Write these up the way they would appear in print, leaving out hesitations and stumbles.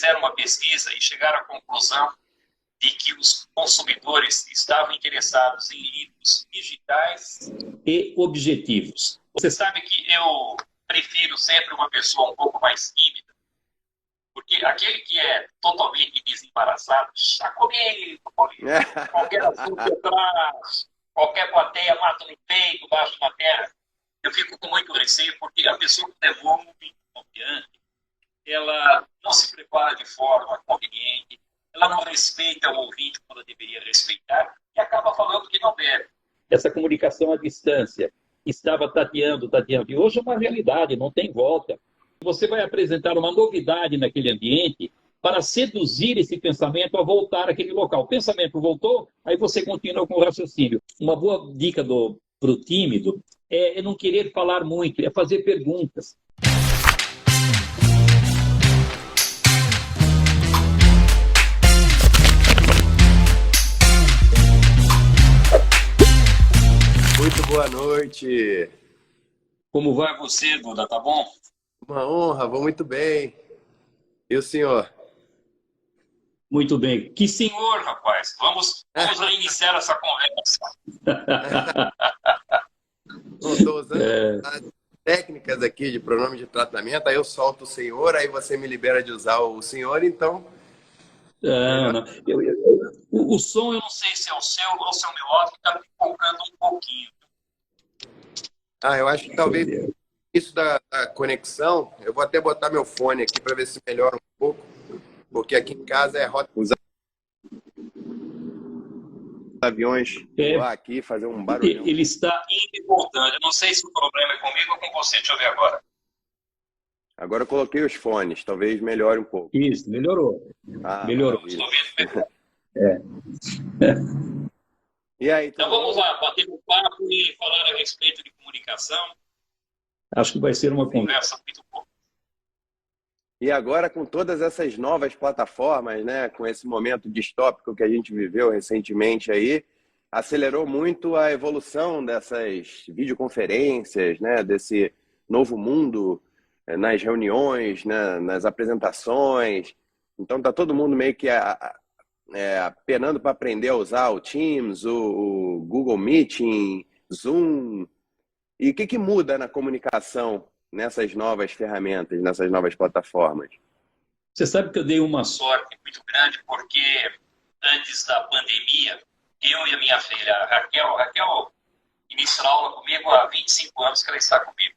fizeram uma pesquisa e chegaram à conclusão de que os consumidores estavam interessados em livros digitais e objetivos. Você sabe que eu prefiro sempre uma pessoa um pouco mais tímida, porque aquele que é totalmente desembaraçado, já comigo, qualquer assunto que eu trago, qualquer plateia mata no peito, baixo na terra, eu fico com muito receio, porque a pessoa que levou muito confiante, ela não se prepara de forma conveniente, ela não respeita o ouvinte quando deveria respeitar e acaba falando que não deve. Essa comunicação à distância estava tateando. E hoje é uma realidade, não tem volta. Você vai apresentar uma novidade naquele ambiente para seduzir esse pensamento a voltar àquele local. O pensamento voltou, aí você continua com o raciocínio. Uma boa dica para o tímido é não querer falar muito, é fazer perguntas. Muito boa noite. Como vai você, Duda? Tá bom? Uma honra, vou muito bem. E o senhor? Muito bem. Que senhor, rapaz. Vamos iniciar essa conversa. Estou usando as técnicas aqui de pronome de tratamento, aí eu solto o senhor, aí você me libera de usar o senhor, então... Não. O som, eu não sei se é o seu ou se é o meu áudio, que está me empolgando um pouquinho. Eu acho que talvez isso da conexão, eu vou até botar meu fone aqui para ver se melhora um pouco, porque aqui em casa é rota usar aviões voar aqui, fazer um barulhão. Ele está indo e voltando. Eu não sei se o problema é comigo ou com você. Deixa eu ver agora. Agora eu coloquei os fones, talvez melhore um pouco. Isso, melhorou. Melhorou. Estou vendo. E aí, então vamos lá, bater um papo e falar a respeito de comunicação. Acho que vai ser uma conversa muito boa. E agora, com todas essas novas plataformas, né, com esse momento distópico que a gente viveu recentemente aí, acelerou muito a evolução dessas videoconferências, né, desse novo mundo nas reuniões, né, nas apresentações. Então, está todo mundo meio que penando para aprender a usar o Teams, o Google Meeting, Zoom. E o que muda na comunicação nessas novas ferramentas, nessas novas plataformas? Você sabe que eu dei uma sorte muito grande, porque antes da pandemia, eu e a minha filha, a Raquel inicia aula comigo há 25 anos que ela está comigo.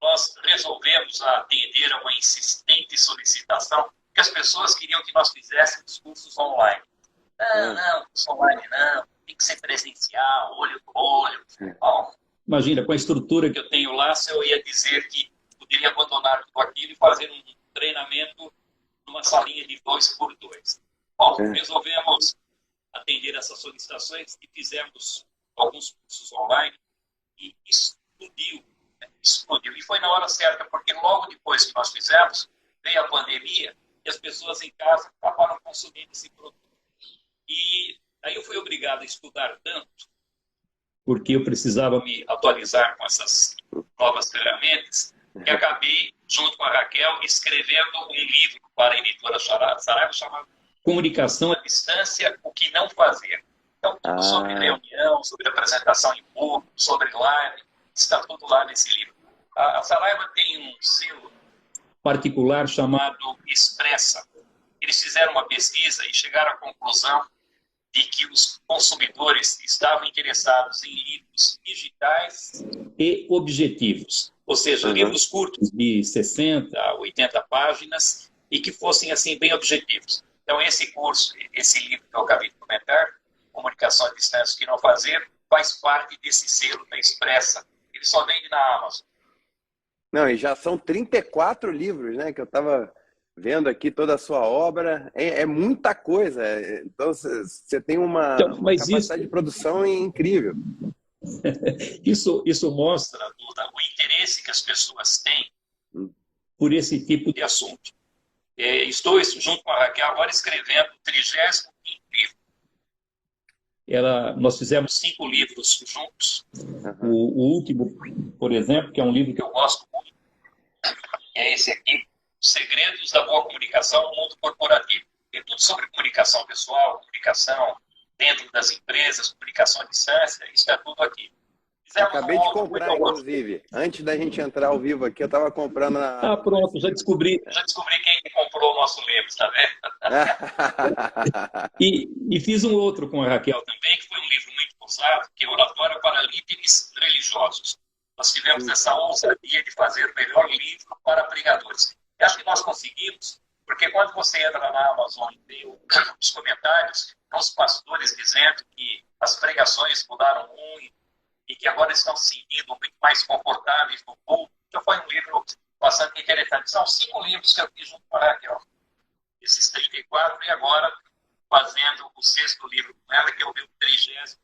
Nós resolvemos atender a uma insistente solicitação que as pessoas queriam que nós fizéssemos cursos online. Não, curso online não, tem que ser presencial, olho no olho. Bom, imagina, com a estrutura que eu tenho lá, se eu ia dizer que poderia abandonar tudo aquilo e fazer um treinamento numa salinha de 2x2. Bom, resolvemos atender essas solicitações e fizemos alguns cursos online e explodiu. E foi na hora certa, porque logo depois que nós fizemos, veio a pandemia e as pessoas em casa acabaram consumindo esse produto. E aí eu fui obrigado a estudar tanto, porque eu precisava me atualizar com essas novas ferramentas, que acabei, junto com a Raquel, escrevendo um livro para a editora Saraiva chamado Comunicação à Distância, o que não fazer. Então, tudo sobre reunião, sobre apresentação em público, sobre live, está tudo lá nesse livro. A Saraiva tem um selo particular chamado Expressa. Eles fizeram uma pesquisa e chegaram à conclusão de que os consumidores estavam interessados em livros digitais e objetivos, ou seja, livros curtos de 60 a 80 páginas e que fossem assim bem objetivos. Então esse curso, esse livro que eu acabei de comentar, Comunicação à Distância, o que não fazer, faz parte desse selo da Expressa. Ele só vende na Amazon. Não, e já são 34 livros, né, que eu estava vendo aqui toda a sua obra, é muita coisa. Então, você tem uma capacidade de produção incrível. Isso mostra, Duda, o interesse que as pessoas têm por esse tipo de assunto. Estou, junto com a Raquel, agora escrevendo o 35º livro. Nós fizemos 5 livros juntos. O último, por exemplo, que é um livro que eu gosto muito, é esse aqui, segredos da boa comunicação no mundo corporativo. Tem tudo sobre comunicação pessoal, comunicação dentro das empresas, comunicação à distância, isso é tudo aqui. Acabei de comprar, inclusive. Antes da gente entrar ao vivo aqui, eu estava comprando na... Ah, pronto, já descobri quem comprou o nosso livro, está vendo? e fiz um outro com a Raquel também, que foi um livro muito usado, que é Oratória para Líderes Religiosos. Nós tivemos essa ousadia de fazer o melhor livro para pregadores. Eu acho que nós conseguimos, porque quando você entra na Amazon e vê os comentários, os pastores dizendo que as pregações mudaram muito e que agora estão se sentindo muito mais confortáveis no público. Então foi um livro bastante interessante. São 5 livros que eu fiz junto com a Raquel. Esses 34 e agora fazendo o 6º livro com ela, que é o meu 35º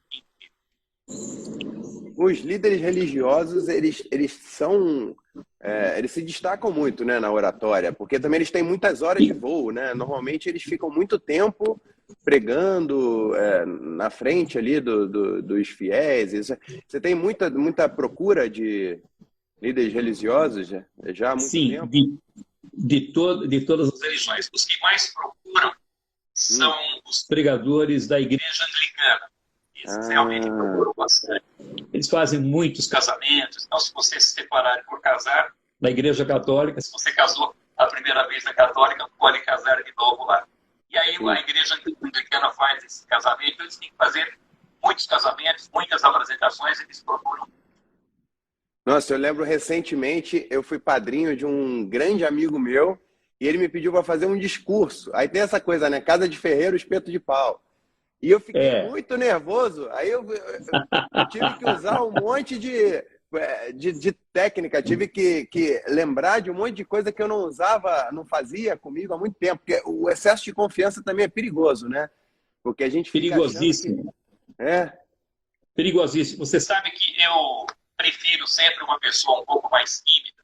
livro. Os líderes religiosos, eles são... eles se destacam muito, né, na oratória, porque também eles têm muitas horas de voo, né? Normalmente eles ficam muito tempo pregando na frente ali dos fiéis. Você tem muita procura de líderes religiosos já há muito tempo? Sim, de todas as religiões. Os que mais procuram são os pregadores da igreja anglicana. Eles realmente procuram bastante. Eles fazem muitos casamentos. Então, se você se separar por casar na igreja católica, se você casou a primeira vez na católica, pode casar de novo lá. E aí a igreja anglicana faz esse casamento. Eles têm que fazer muitos casamentos, muitas apresentações, eles procuram. Nossa, eu lembro recentemente, eu fui padrinho de um grande amigo meu e ele me pediu para fazer um discurso. Aí tem essa coisa, né? Casa de ferreiro, espeto de pau. E eu fiquei muito nervoso. Aí eu tive que usar um monte de técnica, tive que lembrar de um monte de coisa que eu não usava, não fazia comigo há muito tempo, porque o excesso de confiança também é perigoso, né? Porque a gente fica perigosíssimo. Perigosíssimo. Você sabe que eu prefiro sempre uma pessoa um pouco mais tímida,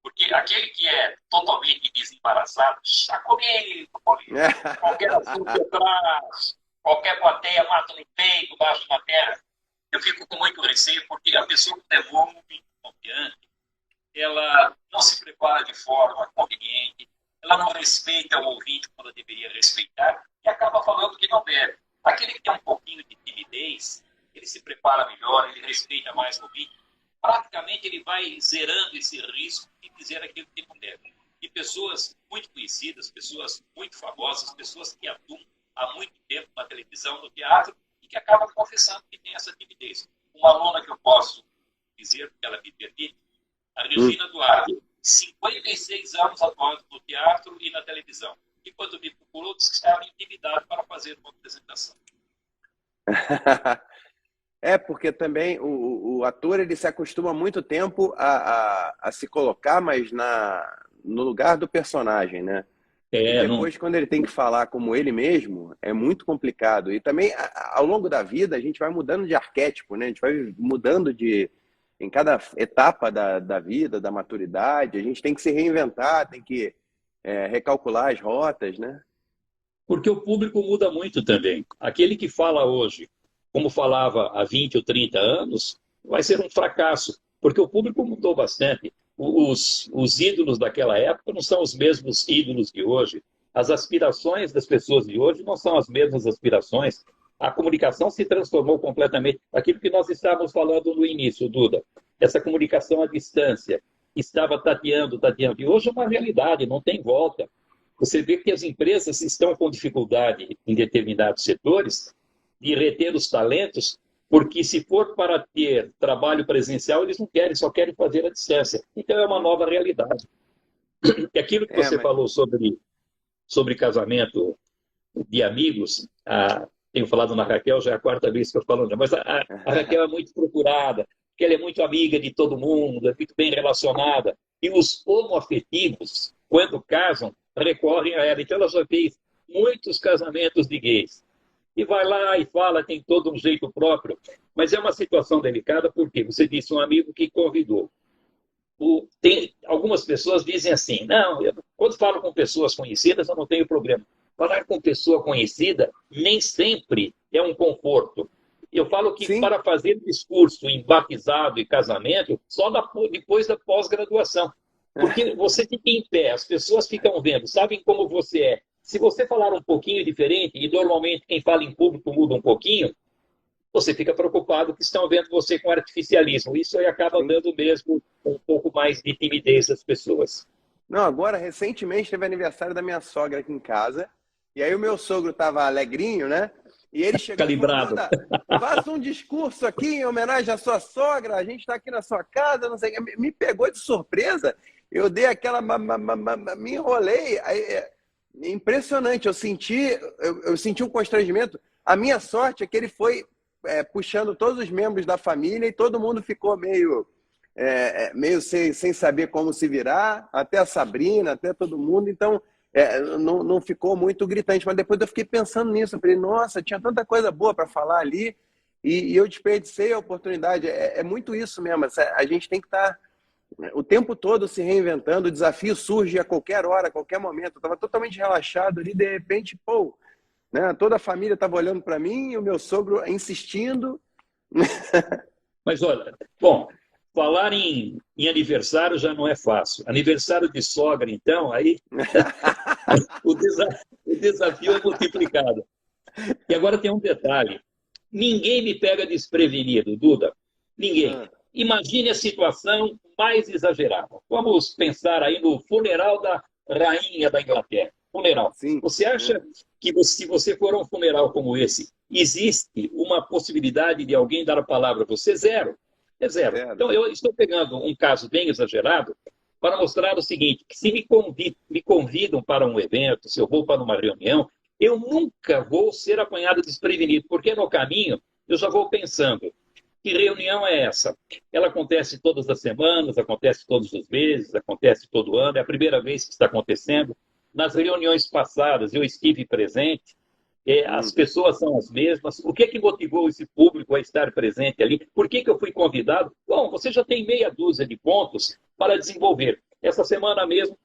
porque aquele que é totalmente desembaraçado, está comigo, qualquer assunto que eu traz, qualquer plateia mata no peito, baixo na terra. Eu fico com muito receio, porque a pessoa que é muito confiante, ela não se prepara de forma conveniente, ela não respeita o ouvinte quando deveria respeitar, e acaba falando que não deve. Aquele que tem um pouquinho de timidez, ele se prepara melhor, ele respeita mais o ouvinte, praticamente ele vai zerando esse risco de dizer aquilo que não deve. E pessoas muito conhecidas, pessoas muito famosas, pessoas que atuam há muito tempo na televisão, no teatro, que acaba confessando que tem essa timidez. Uma aluna que eu posso dizer, que ela me permite, a Regina Duarte, 56 anos atuando no teatro e na televisão. E quando me procurou, disse que estava intimidado para fazer uma apresentação. Porque também o ator ele se acostuma há muito tempo a se colocar mais no lugar do personagem, né? E depois, quando ele tem que falar como ele mesmo, é muito complicado. E também, ao longo da vida, a gente vai mudando de arquétipo, né? A gente vai mudando em cada etapa da vida, da maturidade. A gente tem que se reinventar, tem que recalcular as rotas, né? Porque o público muda muito também. Aquele que fala hoje, como falava há 20 ou 30 anos, vai ser um fracasso, porque o público mudou bastante. Os ídolos daquela época não são os mesmos ídolos de hoje. As aspirações das pessoas de hoje não são as mesmas aspirações. A comunicação se transformou completamente. Aquilo que nós estávamos falando no início, Duda, essa comunicação à distância, estava tateando. E hoje é uma realidade, não tem volta. Você vê que as empresas estão com dificuldade em determinados setores de reter os talentos, porque se for para ter trabalho presencial, eles não querem, só querem fazer à distância. Então é uma nova realidade. E aquilo que você falou sobre casamento de amigos, tenho falado na Raquel, já é a 4ª vez que eu falo, mas a Raquel é muito procurada, porque ela é muito amiga de todo mundo, é muito bem relacionada. E os homoafetivos, quando casam, recorrem a ela. Então ela já fez muitos casamentos de gays. E vai lá e fala, tem todo um jeito próprio. Mas é uma situação delicada, porque você disse um amigo que convidou. Algumas pessoas dizem assim, não, quando falo com pessoas conhecidas, eu não tenho problema. Falar com pessoa conhecida nem sempre é um conforto. Eu falo que para fazer discurso em batizado e casamento, só depois da pós-graduação. Porque você fica em pé, as pessoas ficam vendo, sabem como você é. Se você falar um pouquinho diferente, e normalmente quem fala em público muda um pouquinho, você fica preocupado que estão vendo você com artificialismo. Isso aí acaba Sim. dando mesmo um pouco mais de timidez às pessoas. Não, agora, recentemente, teve aniversário da minha sogra aqui em casa. E aí o meu sogro estava alegrinho, né? E ele chegou e falou, Calibrado. Duda, faça um discurso aqui em homenagem à sua sogra, a gente está aqui na sua casa, não sei o quê. Me pegou de surpresa, eu dei aquela... me enrolei. Impressionante, eu senti um constrangimento. A minha sorte é que ele foi puxando todos os membros da família e todo mundo ficou meio sem saber como se virar, até a Sabrina, até todo mundo, então não ficou muito gritante, mas depois eu fiquei pensando nisso, eu falei, nossa, tinha tanta coisa boa para falar ali, e eu desperdicei a oportunidade, é muito isso mesmo, a gente tem que estar o tempo todo se reinventando, o desafio surge a qualquer hora, a qualquer momento, eu estava totalmente relaxado ali, de repente, pô, né, toda a família estava olhando para mim, e o meu sogro insistindo. Mas olha, bom, falar em aniversário já não é fácil. Aniversário de sogra, então, aí o desafio é multiplicado. E agora tem um detalhe. Ninguém me pega desprevenido, Duda. Ninguém. Imagine a situação mais exagerada. Vamos pensar aí no funeral da rainha da Inglaterra. Funeral. Sim. Você acha que se você for a um funeral como esse, existe uma possibilidade de alguém dar a palavra a você? Zero. É zero. Então, eu estou pegando um caso bem exagerado para mostrar o seguinte, que se me convidam para um evento, se eu vou para uma reunião, eu nunca vou ser apanhado desprevenido, porque no caminho eu já vou pensando, que reunião é essa? Ela acontece todas as semanas, acontece todos os meses, acontece todo ano, é a primeira vez que está acontecendo. Nas reuniões passadas eu estive presente, as pessoas são as mesmas. O que motivou esse público a estar presente ali? Por que eu fui convidado? Bom, você já tem meia dúzia de pontos para desenvolver. Essa semana mesmo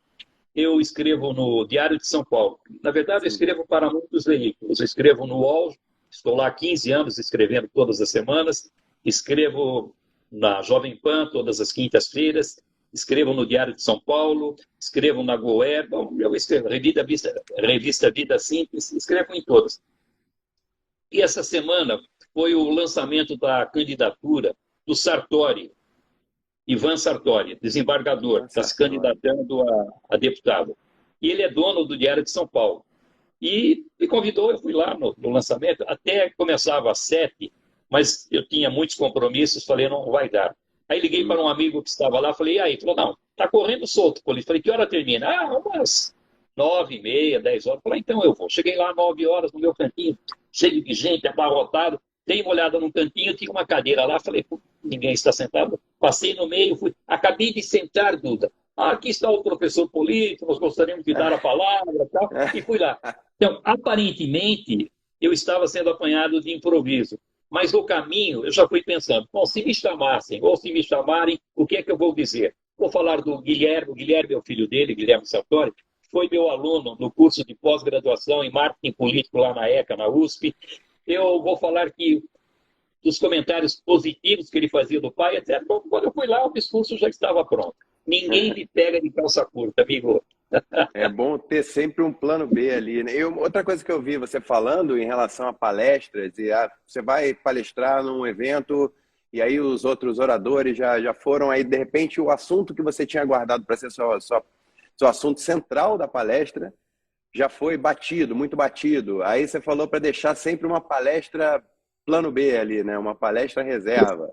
eu escrevo no Diário de São Paulo. Na verdade, eu escrevo para muitos veículos. Eu escrevo no UOL, estou lá há 15 anos escrevendo todas as semanas. Escrevo na Jovem Pan todas as quintas-feiras. Escrevo no Diário de São Paulo, escrevo na Goer, eu escrevo revista Vida Simples, escrevo em todas. E essa semana foi o lançamento da candidatura do Sartori, Ivan Sartori, desembargador, está se candidatando a deputado. E ele é dono do Diário de São Paulo. E me convidou, eu fui lá no lançamento, até começava às 7h, mas eu tinha muitos compromissos, falei, não vai dar. Aí liguei para um amigo que estava lá, falei, e aí? Ele falou, não, está correndo solto. Falei, que hora termina? Umas 9h30, 10h. Falei, então eu vou. Cheguei lá 9h no meu cantinho, cheio de gente, abarrotado. Dei uma olhada num cantinho, tinha uma cadeira lá. Falei, ninguém está sentado. Passei no meio, acabei de sentar, Duda. Aqui está o professor político, nós gostaríamos de dar a palavra, tal, e fui lá. Então, aparentemente, eu estava sendo apanhado de improviso. Mas no caminho, eu já fui pensando, bom, se me chamassem, ou se me chamarem, o que é que eu vou dizer? Vou falar do Guilherme, o Guilherme é o filho dele, Guilherme Sartori, foi meu aluno no curso de pós-graduação em marketing político lá na ECA, na USP. Eu vou falar que dos comentários positivos que ele fazia do pai, etc. Bom, quando eu fui lá, o discurso já estava pronto. Ninguém me pega de calça curta, amigo. É bom ter sempre um plano B ali, né? Outra coisa que eu vi você falando em relação a palestras, você vai palestrar num evento e aí os outros oradores já foram, aí de repente o assunto que você tinha guardado para ser seu assunto central da palestra já foi batido, muito batido. Aí você falou para deixar sempre uma palestra plano B ali, né? Uma palestra reserva.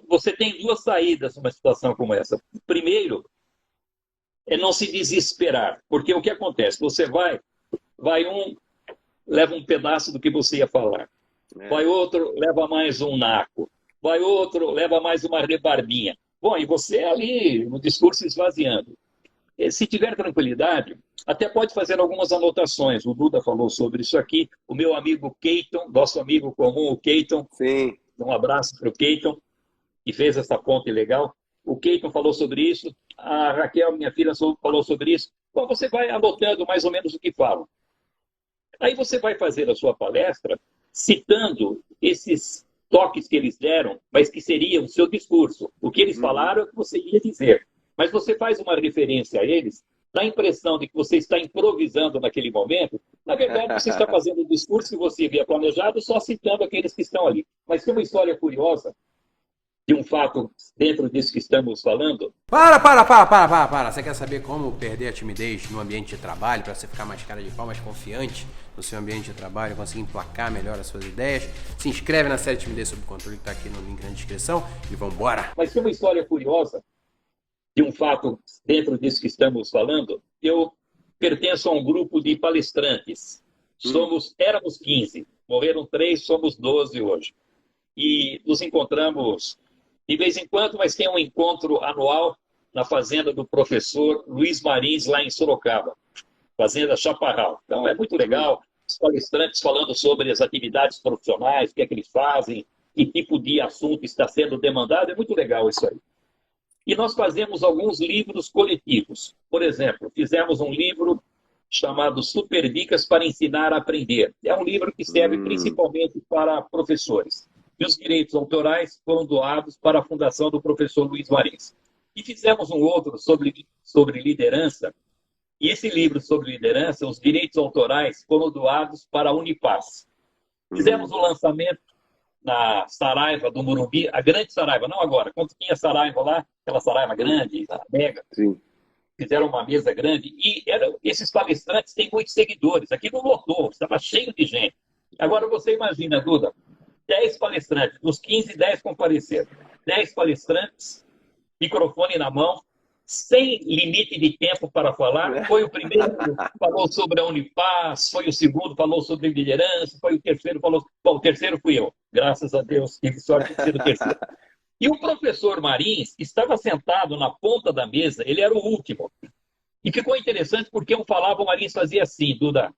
Você tem duas saídas numa situação como essa. Primeiro, é não se desesperar, porque o que acontece? Você leva um pedaço do que você ia falar, vai outro, leva mais um naco, vai outro, leva mais uma rebarbinha. Bom, e você ali no discurso esvaziando. Se tiver tranquilidade, até pode fazer algumas anotações. O Duda falou sobre isso aqui, o meu amigo Keiton, nosso amigo comum, o Keiton, sim. Um abraço para o Keiton, que fez essa ponte legal. O Keiton falou sobre isso, a Raquel, minha filha, falou sobre isso. Então, você vai anotando mais ou menos o que falam. Aí você vai fazer a sua palestra citando esses toques que eles deram, mas que seriam o seu discurso. O que eles falaram é o que você ia dizer. mas você faz uma referência a eles, dá a impressão de que você está improvisando naquele momento. Na verdade, você está fazendo o discurso que você havia planejado, só citando aqueles que estão ali. Mas tem uma história curiosa de um fato dentro disso que estamos falando. Para. Você quer saber como perder a timidez no ambiente de trabalho, para você ficar mais cara de pau, mais confiante no seu ambiente de trabalho, conseguir emplacar melhor as suas ideias? Se inscreve na série Timidez Sob Controle, que está aqui no link na descrição, e vambora! Mas tem uma história curiosa de um fato dentro disso que estamos falando. Eu pertenço a um grupo de palestrantes. Éramos 15, morreram 3, somos 12 hoje. E nos encontramos de vez em quando, mas tem um encontro anual na fazenda do professor Luiz Marins, lá em Sorocaba, Fazenda Chaparral. Então é muito legal, os palestrantes falando sobre as atividades profissionais, o que é que eles fazem, que tipo de assunto está sendo demandado, é muito legal isso aí. E nós fazemos alguns livros coletivos. Por exemplo, fizemos um livro chamado Super Dicas para Ensinar a Aprender. É um livro que serve principalmente para professores. E os direitos autorais foram doados para a fundação do professor Luiz Marins. E fizemos um outro sobre liderança. E esse livro sobre liderança, os direitos autorais foram doados para a Unipaz. Fizemos o lançamento na Saraiva do Morumbi, a grande Saraiva, não agora, quando tinha Saraiva lá, aquela Saraiva grande, a mega. Sim. Fizeram uma mesa grande e esses palestrantes têm muitos seguidores. Aqui não lotou, estava cheio de gente. Agora você imagina, Duda, 10 palestrantes, dos 15, 10 compareceram. 10 palestrantes, microfone na mão, sem limite de tempo para falar. Foi o primeiro que falou sobre a Unipaz, foi o segundo falou sobre liderança, foi o terceiro falou... Bom, o terceiro fui eu, graças a Deus, tive sorte de ser o terceiro. E o professor Marins estava sentado na ponta da mesa, ele era o último. E ficou interessante porque um falava, o Marins fazia assim, Duda.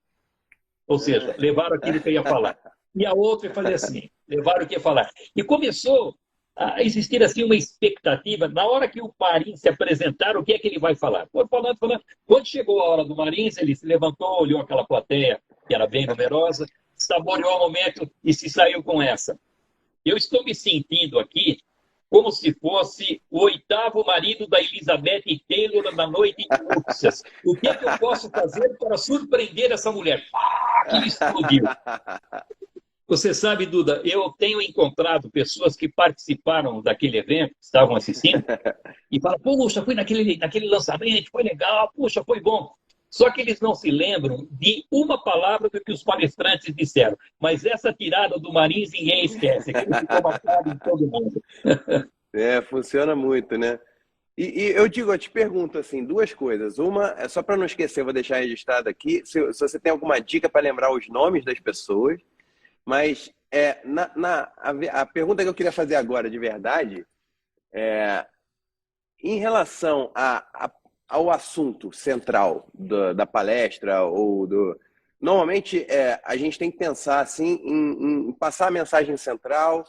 Ou seja, levaram aquilo que eu ia falar. E a outra fazia assim, levaram o que ia falar. E começou a existir assim uma expectativa. Na hora que o Marins se apresentar, o que é que ele vai falar? Foi falando. Quando chegou a hora do Marins, ele se levantou, olhou aquela plateia, que era bem numerosa, saboreou o momento e se saiu com essa. Eu estou me sentindo aqui como se fosse o 8º marido da Elizabeth Taylor na noite de núpcias. O que é que eu posso fazer para surpreender essa mulher? Que explodiu. Você sabe, Duda, eu tenho encontrado pessoas que participaram daquele evento, que estavam assistindo, e falam, puxa, fui naquele lançamento, foi legal, puxa, foi bom. Só que eles não se lembram de uma palavra do que os palestrantes disseram. Mas essa tirada do Marins ninguém esquece. Aquilo ficou marcado em todo mundo. Funciona muito, né? E eu te pergunto assim, duas coisas. Uma, é só para não esquecer, vou deixar registrado aqui, se você tem alguma dica para lembrar os nomes das pessoas. Mas a pergunta que eu queria fazer agora, de verdade, em relação ao assunto central da palestra, normalmente a gente tem que pensar assim, em passar a mensagem central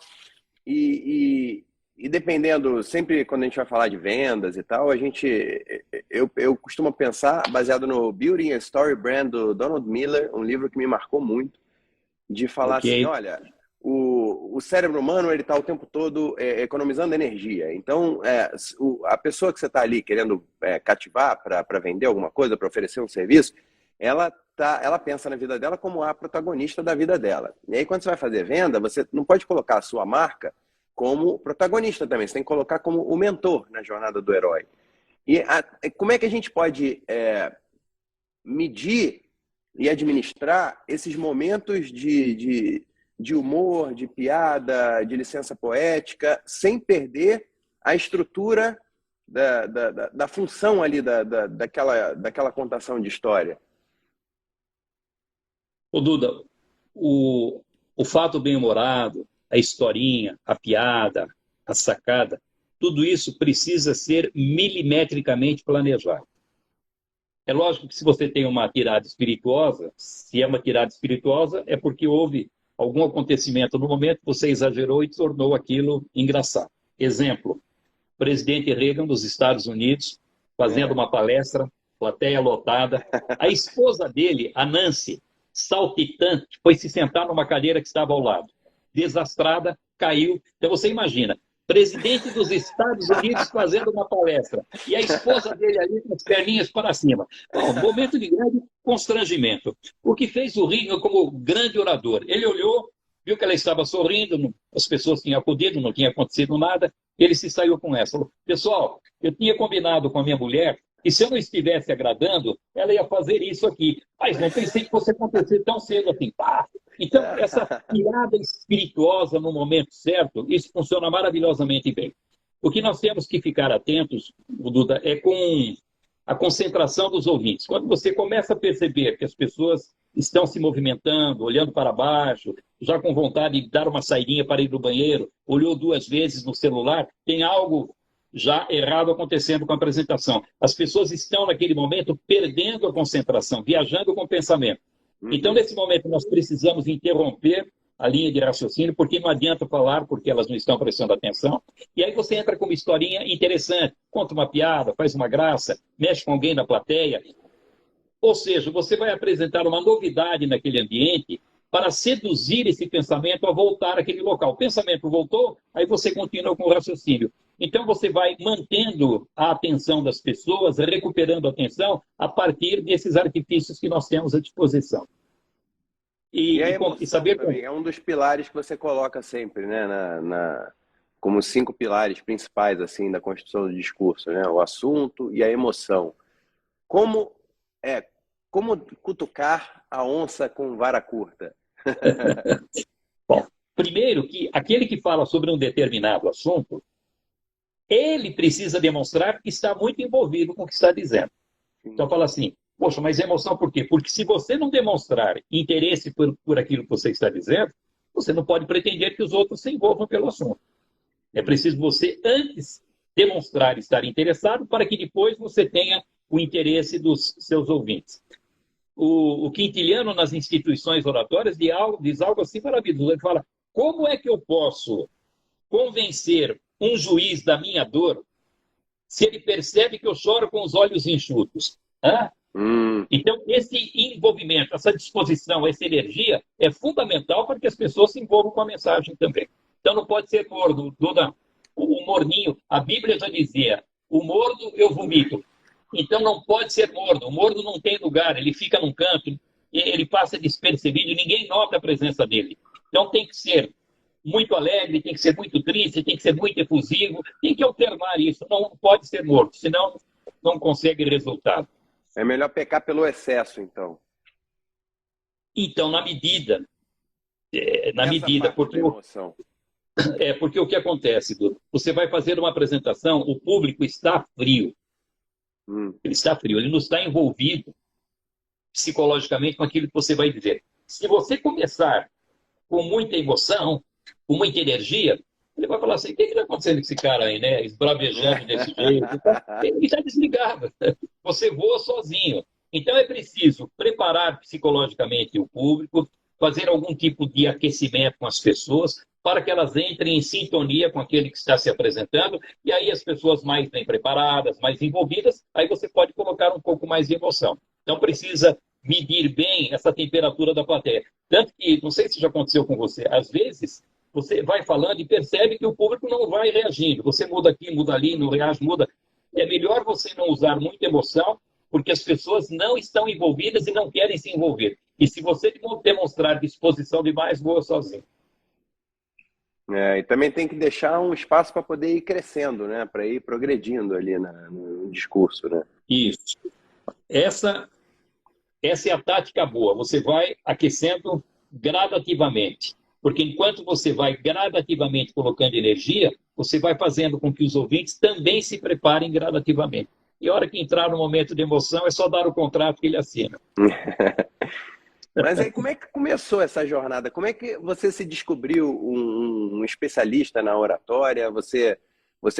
e dependendo, sempre quando a gente vai falar de vendas e tal, eu costumo pensar, baseado no Building a Story Brand, do Donald Miller, um livro que me marcou muito, de falar assim, olha, o cérebro humano ele está o tempo todo economizando energia. Então, a pessoa que você está ali querendo cativar para vender alguma coisa, para oferecer um serviço, ela pensa na vida dela como a protagonista da vida dela. E aí, quando você vai fazer venda, você não pode colocar a sua marca como protagonista também. Você tem que colocar como o mentor na jornada do herói. E como é que a gente pode medir e administrar esses momentos de humor, de piada, de licença poética, sem perder a estrutura da função ali daquela contação de história? Ô Duda, o fato bem-humorado, a historinha, a piada, a sacada, tudo isso precisa ser milimetricamente planejado. É lógico que se você tem uma tirada espirituosa, se é uma tirada espirituosa, é porque houve algum acontecimento no momento que você exagerou e tornou aquilo engraçado. Exemplo, o presidente Reagan dos Estados Unidos, fazendo uma palestra, plateia lotada. A esposa dele, a Nancy, saltitante, foi se sentar numa cadeira que estava ao lado. Desastrada, caiu. Então você imagina, presidente dos Estados Unidos fazendo uma palestra, e a esposa dele ali com as perninhas para cima. Bom, momento de grande constrangimento. O que fez o Reagan como grande orador? Ele olhou, viu que ela estava sorrindo, as pessoas tinham acudido, não tinha acontecido nada, ele se saiu com essa. Falou, pessoal, eu tinha combinado com a minha mulher que se eu não estivesse agradando, ela ia fazer isso aqui. Mas não pensei que fosse acontecer tão cedo assim. Pá! Então, essa piada espirituosa no momento certo, isso funciona maravilhosamente bem. O que nós temos que ficar atentos, Duda, é com a concentração dos ouvintes. Quando você começa a perceber que as pessoas estão se movimentando, olhando para baixo, já com vontade de dar uma saidinha para ir no banheiro, olhou 2 vezes no celular, tem algo já errado acontecendo com a apresentação. As pessoas estão, naquele momento, perdendo a concentração, viajando com o pensamento. Então, nesse momento, nós precisamos interromper a linha de raciocínio, porque não adianta falar, porque elas não estão prestando atenção. E aí você entra com uma historinha interessante, conta uma piada, faz uma graça, mexe com alguém na plateia. Ou seja, você vai apresentar uma novidade naquele ambiente para seduzir esse pensamento a voltar àquele local. O pensamento voltou, aí você continua com o raciocínio. Então, você vai mantendo a atenção das pessoas, recuperando a atenção a partir desses artifícios que nós temos à disposição. E saber também é um dos pilares que você coloca sempre, né, como 5 pilares principais assim da construção do discurso, né, o assunto e a emoção. Como cutucar a onça com vara curta? Bom, primeiro que aquele que fala sobre um determinado assunto, ele precisa demonstrar que está muito envolvido com o que está dizendo. Então fala assim, poxa, mas emoção por quê? Porque se você não demonstrar interesse por aquilo que você está dizendo, você não pode pretender que os outros se envolvam pelo assunto. É preciso você antes demonstrar estar interessado para que depois você tenha o interesse dos seus ouvintes. O Quintiliano, nas instituições oratórias, diz algo assim maravilhoso. Ele fala, como é que eu posso convencer um juiz da minha dor se ele percebe que eu choro com os olhos enxutos? Então, esse envolvimento, essa disposição, essa energia é fundamental para que as pessoas se envolvam com a mensagem também. Então, não pode ser morno, o morninho. A Bíblia já dizia, o morno eu vomito. Então, não pode ser morno. O morno não tem lugar, ele fica num canto, ele passa despercebido e ninguém nota a presença dele. Então, tem que ser muito alegre, tem que ser muito triste, tem que ser muito efusivo, tem que alternar isso. Não pode ser morto, senão não consegue resultado. É melhor pecar pelo excesso, então. Então, na medida, porque porque o que acontece, Dudu? Você vai fazer uma apresentação, o público está frio. Ele está frio, ele não está envolvido psicologicamente com aquilo que você vai dizer. Se você começar com muita emoção, com muita energia, ele vai falar assim, o que está acontecendo com esse cara aí, né? Esbravejando desse jeito. Ele está desligado. Você voa sozinho. Então é preciso preparar psicologicamente o público, fazer algum tipo de aquecimento com as pessoas, para que elas entrem em sintonia com aquele que está se apresentando, e aí as pessoas mais bem preparadas, mais envolvidas, aí você pode colocar um pouco mais de emoção. Então precisa medir bem essa temperatura da plateia. Tanto que, não sei se já aconteceu com você, às vezes você vai falando e percebe que o público não vai reagindo. Você muda aqui, muda ali, não reage, muda. É melhor você não usar muita emoção, porque as pessoas não estão envolvidas e não querem se envolver. E se você demonstrar disposição demais, voa sozinho. E também tem que deixar um espaço para poder ir crescendo, né? Para ir progredindo ali no discurso, né? Isso. Essa é a tática boa. Você vai aquecendo gradativamente. Porque enquanto você vai gradativamente colocando energia, você vai fazendo com que os ouvintes também se preparem gradativamente. E a hora que entrar no momento de emoção, é só dar o contrato que ele assina. Mas aí como é que começou essa jornada? Como é que você se descobriu um especialista na oratória? Você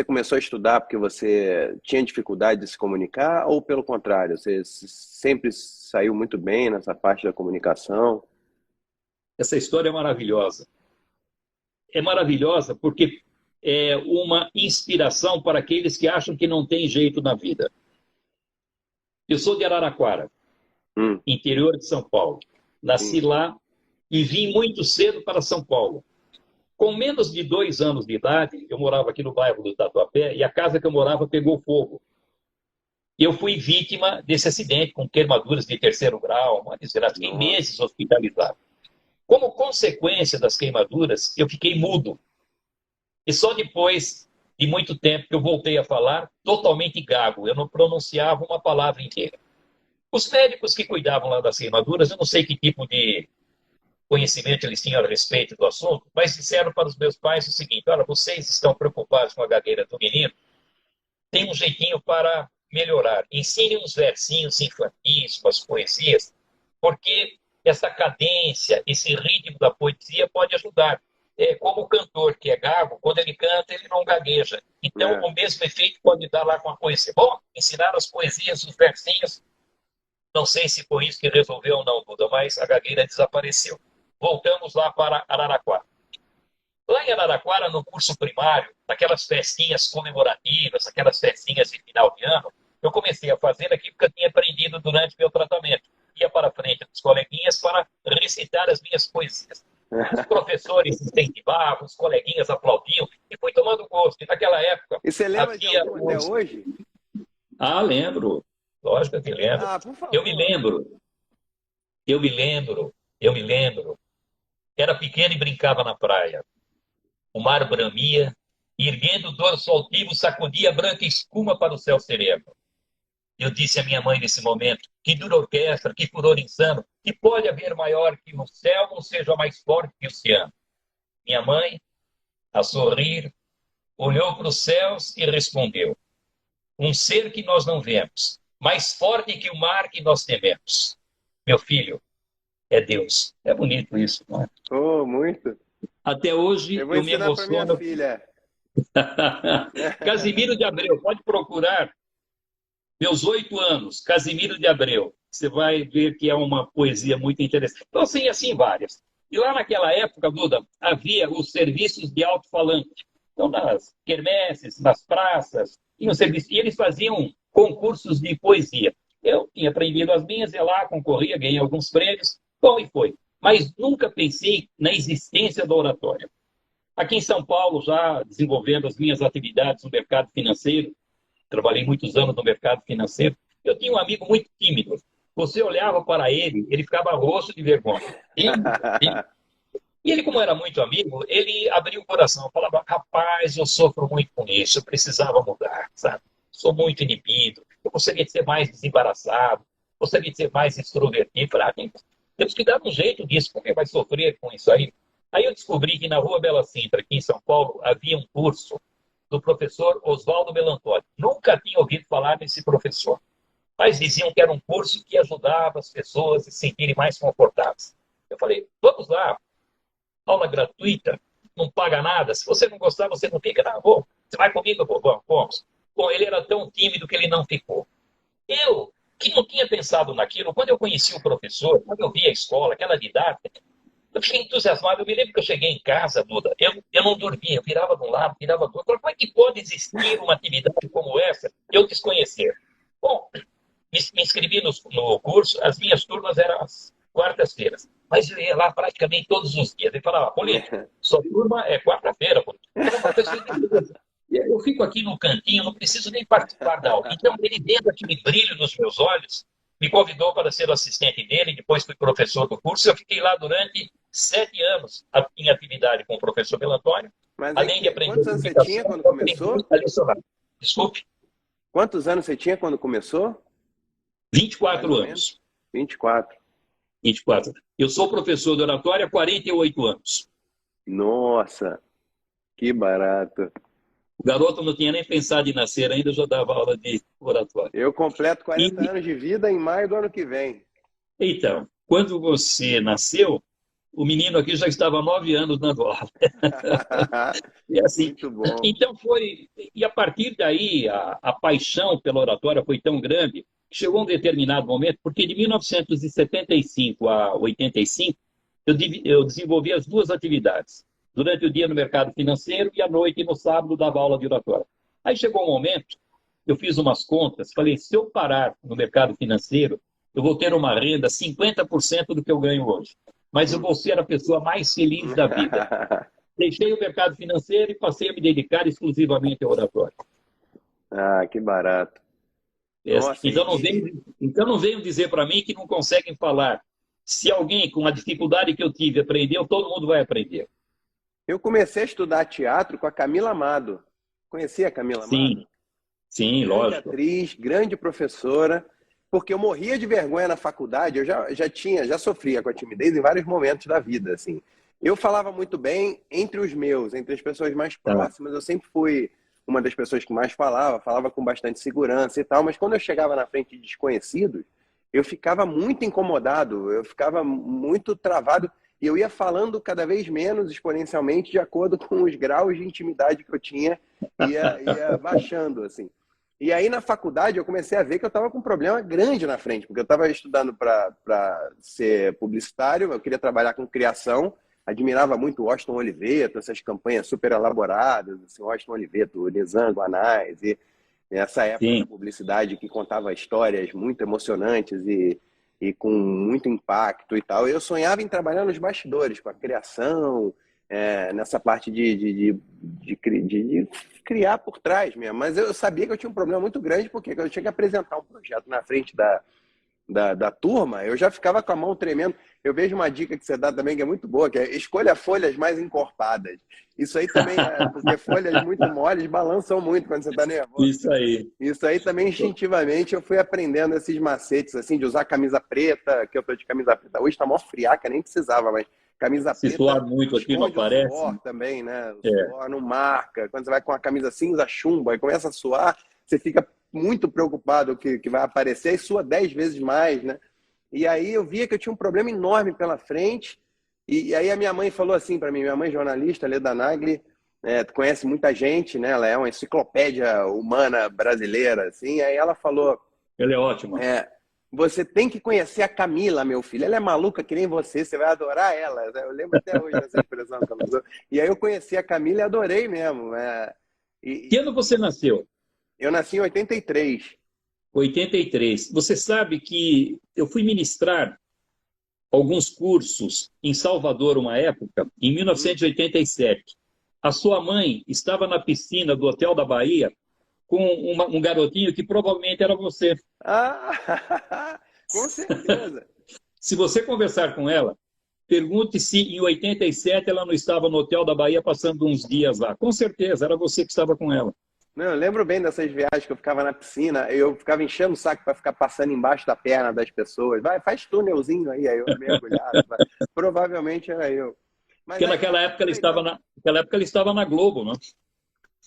começou a estudar porque você tinha dificuldade de se comunicar? Ou pelo contrário, você sempre saiu muito bem nessa parte da comunicação? Essa história é maravilhosa. É maravilhosa porque é uma inspiração para aqueles que acham que não tem jeito na vida. Eu sou de Araraquara, interior de São Paulo. Nasci lá e vim muito cedo para São Paulo. Com menos de 2 anos de idade, eu morava aqui no bairro do Tatuapé e a casa que eu morava pegou fogo. Eu fui vítima desse acidente com queimaduras de 3º grau, uma desgraça. Fiquei Nossa. meses hospitalizado. Como consequência das queimaduras, eu fiquei mudo. E só depois de muito tempo que eu voltei a falar, totalmente gago. Eu não pronunciava uma palavra inteira. Os médicos que cuidavam lá das queimaduras, eu não sei que tipo de conhecimento eles tinham a respeito do assunto, mas disseram para os meus pais o seguinte: olha, vocês estão preocupados com a gagueira do menino, tem um jeitinho para melhorar. Ensine uns versinhos infantis, umas poesias, porque essa cadência, esse ritmo da poesia pode ajudar. Como o cantor que é gago, quando ele canta, ele não gagueja. Então, o mesmo efeito pode dar lá com a poesia. Bom, ensinar as poesias, os versinhos, não sei se foi isso que resolveu ou não, Duda, mas a gagueira desapareceu. Voltamos lá para Araraquara. Lá em Araraquara, no curso primário, naquelas festinhas comemorativas, aquelas festinhas de final de ano, eu comecei a fazer aquilo que eu tinha aprendido durante meu tratamento. Ia para frente dos coleguinhas para recitar as minhas poesias. Os professores incentivavam, os coleguinhas aplaudiam, e fui tomando gosto. E naquela época... E você lembra de algum até hoje? Ah, lembro. Lógico que lembro. Ah, por favor. Eu me lembro. Era pequeno e brincava na praia. O mar bramia, e erguendo o dorso altivo, sacudia a branca espuma para o céu sereno. Eu disse à minha mãe nesse momento: que dura orquestra, que furor insano, que pode haver maior que o céu, ou seja mais forte que o oceano. Minha mãe, a sorrir, olhou para os céus e respondeu: um ser que nós não vemos, mais forte que o mar que nós tememos. Meu filho, é Deus. É bonito isso, não é? Oh, muito. Até hoje eu vou eu me ensinar para minha emociono. filha. Casimiro de Abreu, pode procurar. Meus 8 anos, Casimiro de Abreu. Você vai ver que é uma poesia muito interessante. Então, assim várias. E lá naquela época, Duda, havia os serviços de alto-falante. Então, nas quermesses, nas praças, e eles faziam concursos de poesia. Eu tinha aprendido as minhas, ia lá, concorria, ganhei alguns prêmios. Bom, e foi. Mas nunca pensei na existência da oratória. Aqui em São Paulo, já desenvolvendo as minhas atividades no mercado financeiro, trabalhei muitos anos no mercado financeiro, eu tinha um amigo muito tímido. Você olhava para ele, ele ficava roxo de vergonha. E ele, como era muito amigo, ele abria o coração, falava: rapaz, eu sofro muito com isso, eu precisava mudar, sabe? Sou muito inibido, eu gostaria de ser mais desembaraçado, gostaria de ser mais extrovertido. Falei: temos que dar um jeito disso, porque vai sofrer com isso aí. Aí eu descobri que na Rua Bela Sintra, aqui em São Paulo, havia um curso do professor Oswaldo Melantório. Nunca tinha ouvido falar desse professor, mas diziam que era um curso que ajudava as pessoas a se sentirem mais confortáveis. Eu falei: vamos lá, aula gratuita, não paga nada, se você não gostar, você não fica. Não, bom, você vai comigo? Vamos. Bom, ele era tão tímido que ele não ficou. Eu, que não tinha pensado naquilo, quando eu conheci o professor, quando eu vi a escola, aquela didática, eu fiquei entusiasmado. Eu me lembro que eu cheguei em casa, Duda, eu não dormia, eu virava de um lado, virava do outro. Como é que pode existir uma atividade como essa eu desconhecer? Bom, me inscrevi no curso, as minhas turmas eram às quartas-feiras, mas eu ia lá praticamente todos os dias. Ele falava: Político, sua turma é quarta-feira. Eu fico aqui no cantinho, não preciso nem participar da aula. Então, ele, vendo aquele brilho nos meus olhos, me convidou para ser o assistente dele, depois fui professor do curso. Eu fiquei lá durante 7 anos em atividade com o professor Belantônio. Mas além de aprender quantos anos você tinha quando começou? Desculpe. Quantos anos você tinha quando começou? 24 anos. 24. Eu sou professor de oratória há 48 anos. Nossa, que barato. O garoto não tinha nem pensado em nascer ainda, eu já dava aula de oratória. Eu completo 40 anos de vida em maio do ano que vem. Então, quando você nasceu, o menino aqui já estava há 9 anos dando aula. Assim, muito bom. Então foi... E a partir daí, a paixão pela oratória foi tão grande, que chegou um determinado momento, porque de 1975 a 85, eu desenvolvi as 2 atividades. Durante o dia no mercado financeiro e à noite no sábado dava aula de oratória. Aí chegou um momento, eu fiz umas contas, falei: se eu parar no mercado financeiro, eu vou ter uma renda 50% do que eu ganho hoje. Mas eu vou ser a pessoa mais feliz da vida. deixei o mercado financeiro e passei a me dedicar exclusivamente ao oratório. Ah, que barato. Nossa, Então não venham dizer para mim que não conseguem falar. Se alguém com a dificuldade que eu tive aprendeu, todo mundo vai aprender. eu comecei a estudar teatro com a Camila Amado. Conhecia a Camila Amado? Sim, sim, Grande lógico. atriz, grande professora, porque eu morria de vergonha na faculdade, eu já sofria com a timidez em vários momentos da vida, assim. Eu falava muito bem entre os meus, entre as pessoas mais próximas, eu sempre fui uma das pessoas que mais falava com bastante segurança e tal, mas quando eu chegava na frente de desconhecidos, eu ficava muito incomodado, eu ficava muito travado, e eu ia falando cada vez menos exponencialmente de acordo com os graus de intimidade que eu tinha, ia baixando, assim. E aí, na faculdade, eu comecei a ver que eu estava com um problema grande na frente, porque eu estava estudando para ser publicitário, eu queria trabalhar com criação, admirava muito o Washington Oliveto, essas campanhas super elaboradas, assim, Washington Oliveto, o Nizam, Guanais, e essa época da publicidade que contava histórias muito emocionantes e com muito impacto e tal. Eu sonhava em trabalhar nos bastidores, com a criação, nessa parte de criar por trás mesmo. Mas eu sabia que eu tinha um problema muito grande, porque quando eu tinha que apresentar um projeto na frente da turma, eu já ficava com a mão tremendo. Eu vejo uma dica que você dá também que é muito boa, que é escolha folhas mais encorpadas. Isso aí também porque folhas muito moles balançam muito quando você está nervoso. Isso aí. Isso aí também, instintivamente, eu fui aprendendo esses macetes, assim, de usar camisa preta, que eu tô de camisa preta. Hoje tá mó friaca, nem precisava, mas camisa Se preta... suar muito aqui, não aparece. O suor também, né? O suor não marca. Quando você vai com a camisa cinza chumbo, aí começa a suar, você fica muito preocupado que vai aparecer e sua 10 vezes mais, né? E aí eu via que eu tinha um problema enorme pela frente. E aí a minha mãe falou assim para mim, minha mãe jornalista, Leda Nagli, conhece muita gente, né? Ela é uma enciclopédia humana brasileira, assim. Aí ela falou... Ela é ótima. Você tem que conhecer a Camila, meu filho. Ela é maluca que nem você vai adorar ela. Eu lembro até hoje dessa impressão que ela usou. E aí eu conheci a Camila e adorei mesmo. Que ano você nasceu? Eu nasci em 83. 83. Você sabe que eu fui ministrar alguns cursos em Salvador uma época, em 1987. A sua mãe estava na piscina do Hotel da Bahia com um garotinho que provavelmente era você. Ah, com certeza. Se você conversar com ela, pergunte se em 87 ela não estava no Hotel da Bahia passando uns dias lá. Com certeza, era você que estava com ela. Não, eu lembro bem dessas viagens que eu ficava na piscina, eu ficava enchendo o saco para ficar passando embaixo da perna das pessoas. Vai, faz túnelzinho aí eu mergulhado. Provavelmente era eu. Mas porque naquela época ela estava na Globo, não?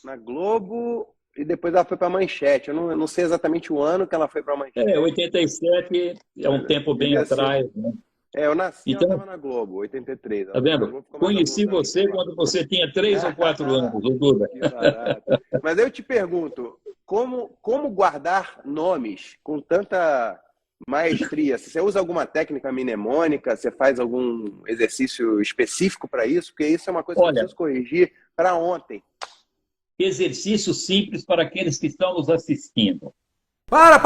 Na Globo, e depois ela foi para Manchete. Eu não sei exatamente o ano que ela foi para Manchete. 87 é um tempo bem atrás, né? Eu nasci, então, eu estava na Globo, 83. Tá vendo? Conheci você quando você tinha 3 ou 4 anos, Duda. Que barato. Mas eu te pergunto, como guardar nomes com tanta maestria? Você usa alguma técnica mnemônica? Você faz algum exercício específico para isso? Porque isso é uma coisa que eu preciso corrigir para ontem. Exercício simples para aqueles que estão nos assistindo. Para!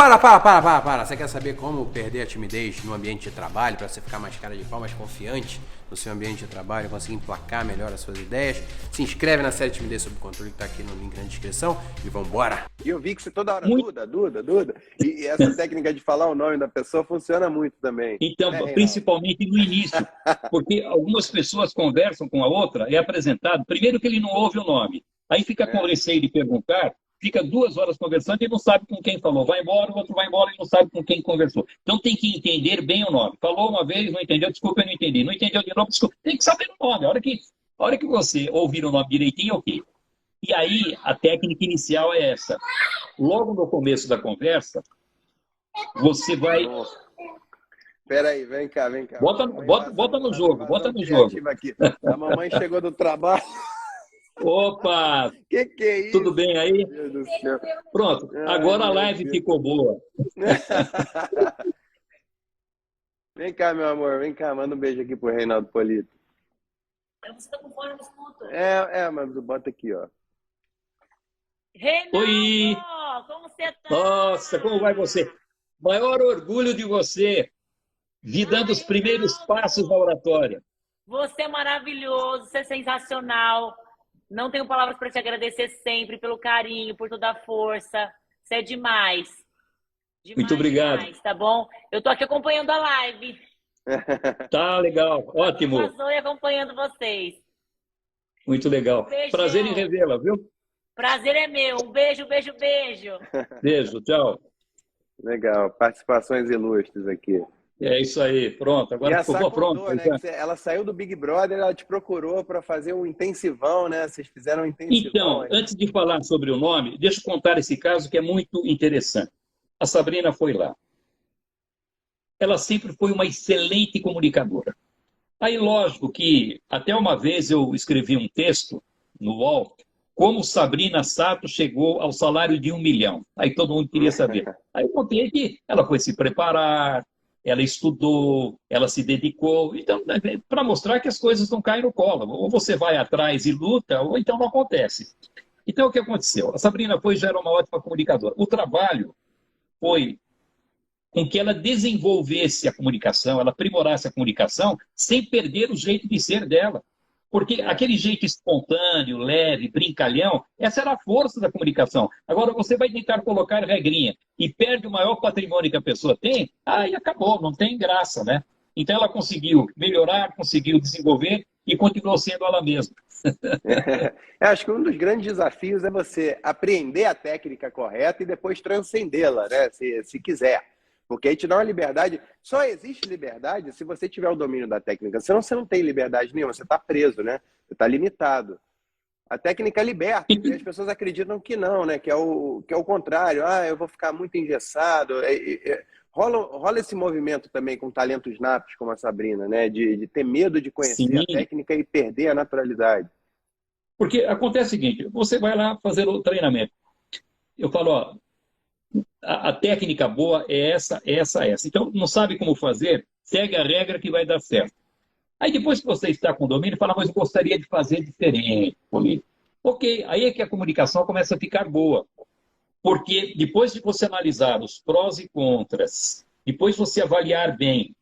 Você quer saber como perder a timidez no ambiente de trabalho, para você ficar mais cara de pau, mais confiante no seu ambiente de trabalho, conseguir emplacar melhor as suas ideias? Se inscreve na série Timidez Sob Controle, que está aqui no link na descrição, e vambora! E eu vi que você toda hora, Duda. E essa técnica de falar o nome da pessoa funciona muito também. Então, principalmente no início, porque algumas pessoas conversam com a outra, é apresentado, primeiro que ele não ouve o nome, aí fica com receio de perguntar, fica 2 horas conversando e não sabe com quem falou. Vai embora, o outro vai embora e não sabe com quem conversou. Então tem que entender bem o nome. Falou uma vez, não entendeu, desculpa, eu não entendi. Não entendeu de novo, desculpa. Tem que saber o nome. A hora que você ouvir o nome direitinho, ok. E aí, a técnica inicial é essa. Logo no começo da conversa, você vai... Peraí, vem cá. Bota no jogo, bota no jogo. Aqui. A mamãe chegou do trabalho... Opa! Que é isso? Tudo bem aí? Meu Deus do céu. Pronto, agora a live ficou boa. Vem cá, meu amor, vem cá, manda um beijo aqui pro Reinaldo Polito. Você tá com fone, você montou. Mas bota aqui, ó. Reinaldo, oi! Como você tá? Nossa, como vai você? Maior orgulho de você, dando os primeiros passos da oratória. Você é maravilhoso, você é sensacional. Não tenho palavras para te agradecer sempre pelo carinho, por toda a força. Você é demais. Demais, Muito obrigado. demais, tá bom? Eu tô aqui acompanhando a live. Tá legal, ótimo. Passou e acompanhando vocês. Muito legal. Beijão. Prazer em revê-la, viu? Prazer é meu. Um beijo, beijo, beijo. Beijo, tchau. Legal, participações ilustres aqui. É isso aí, pronto. E Agora a Sá ficou contou, pronto. né, que ela saiu do Big Brother, ela te procurou para fazer um intensivão, né? Vocês fizeram um intensivão. Então, aí. antes de falar sobre o nome, deixa eu contar esse caso que é muito interessante. A Sabrina foi lá. Ela sempre foi uma excelente comunicadora. Aí, lógico que até uma vez eu escrevi um texto no UOL, como Sabrina Sato chegou ao salário de 1 milhão. Aí todo mundo queria saber. Aí eu contei que ela foi se preparar, ela estudou, ela se dedicou. Então, para mostrar que as coisas não caem no colo. Ou você vai atrás e luta, ou então não acontece. Então, o que aconteceu? A Sabrina já era uma ótima comunicadora. O trabalho foi com que ela desenvolvesse a comunicação, ela aprimorasse a comunicação, sem perder o jeito de ser dela. Porque aquele jeito espontâneo, leve, brincalhão, essa era a força da comunicação. Agora você vai tentar colocar regrinha e perde o maior patrimônio que a pessoa tem, aí acabou, não tem graça, né? Então ela conseguiu melhorar, conseguiu desenvolver e continuou sendo ela mesma. Eu acho que um dos grandes desafios é você aprender a técnica correta e depois transcendê-la, né? Se quiser. Porque aí te dá uma liberdade. Só existe liberdade se você tiver o domínio da técnica. Senão você não tem liberdade nenhuma, você está preso, né? Você está limitado. A técnica liberta, e as pessoas acreditam que não, né? Que é o contrário. Ah, eu vou ficar muito engessado. Rola esse movimento também com talentos natos como a Sabrina, né? De ter medo de conhecer Sim. a técnica e perder a naturalidade. Porque acontece o seguinte, você vai lá fazer o treinamento. Eu falo, ó, a técnica boa é essa. Então, não sabe como fazer, segue a regra que vai dar certo. Aí depois que você está com domínio, fala, mas eu gostaria de fazer diferente. Ok, aí é que a comunicação começa a ficar boa. Porque depois de você analisar os prós e contras, depois você avaliar bem,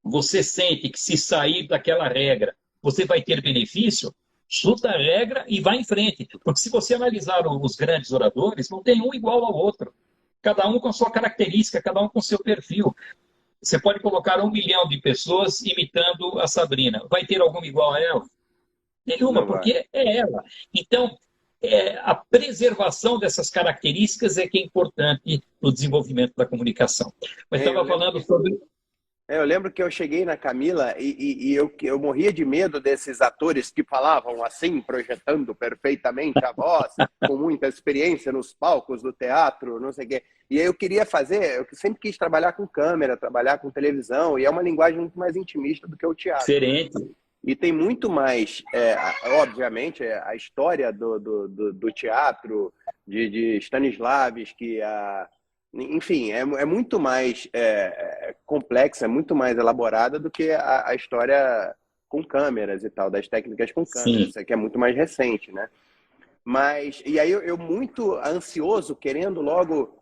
você sente que se sair daquela regra, você vai ter benefício, chuta a regra e vai em frente. Porque se você analisar os grandes oradores, não tem um igual ao outro. Cada um com a sua característica, cada um com o seu perfil. Você pode colocar 1 milhão de pessoas imitando a Sabrina. Vai ter alguma igual a ela? Nenhuma, porque é ela. Então, a preservação dessas características é que é importante no desenvolvimento da comunicação. Mas estava falando sobre... Eu lembro que eu cheguei na Camila e eu morria de medo desses atores que falavam assim, projetando perfeitamente a voz, com muita experiência nos palcos do teatro, não sei o quê. E aí eu queria fazer, eu sempre quis trabalhar com câmera, trabalhar com televisão, e é uma linguagem muito mais intimista do que o teatro. Diferente. E tem muito mais, obviamente, a história do teatro, de Stanislavski, enfim, é muito mais complexa, é muito mais elaborada do que a história com câmeras e tal, das técnicas com câmeras, isso aqui é muito mais recente, né? Mas, e aí eu muito ansioso, querendo logo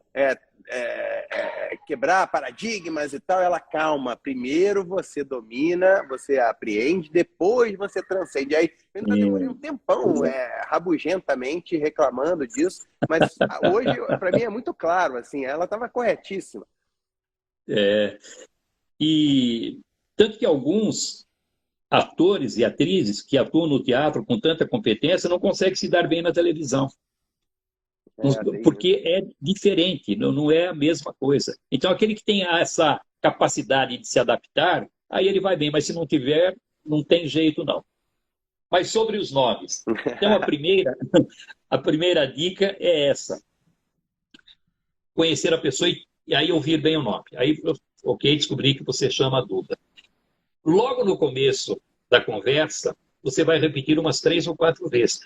quebrar paradigmas e tal, ela calma, primeiro você domina, você apreende, depois você transcende. Aí eu ainda demorei um tempão rabugentamente reclamando disso, mas hoje para mim é muito claro, assim, ela estava corretíssima. E tanto que alguns atores e atrizes que atuam no teatro com tanta competência não conseguem se dar bem na televisão. Porque é diferente, não é a mesma coisa. Então, aquele que tem essa capacidade de se adaptar, aí ele vai bem, mas se não tiver, não tem jeito, não. Mas sobre os nomes. Então, a primeira dica é essa. Conhecer a pessoa e aí ouvir bem o nome. Aí, ok, descobri que você chama Duda. Logo no começo da conversa, você vai repetir umas 3 ou 4 vezes.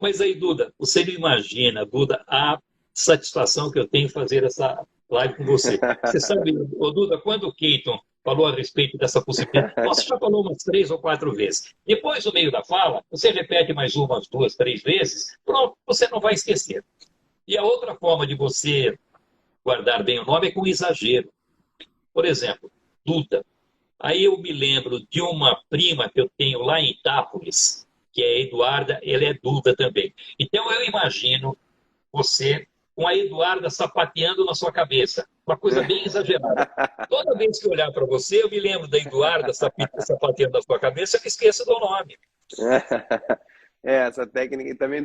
Mas aí, Duda, você não imagina, Duda, a satisfação que eu tenho em fazer essa live com você. Você sabe, Duda, quando o Keaton falou a respeito dessa possibilidade, você já falou umas 3 ou 4 vezes. Depois, no meio da fala, você repete mais umas 2, 3 vezes, pronto, você não vai esquecer. E a outra forma de você guardar bem o nome é com exagero. Por exemplo, Duda. Aí eu me lembro de uma prima que eu tenho lá em Itápolis, que é a Eduarda, ela é Duda também. Então eu imagino você com a Eduarda sapateando na sua cabeça, uma coisa bem exagerada. Toda vez que eu olhar para você, eu me lembro da Eduarda sapateando na sua cabeça, eu me esqueço do nome. Essa técnica e também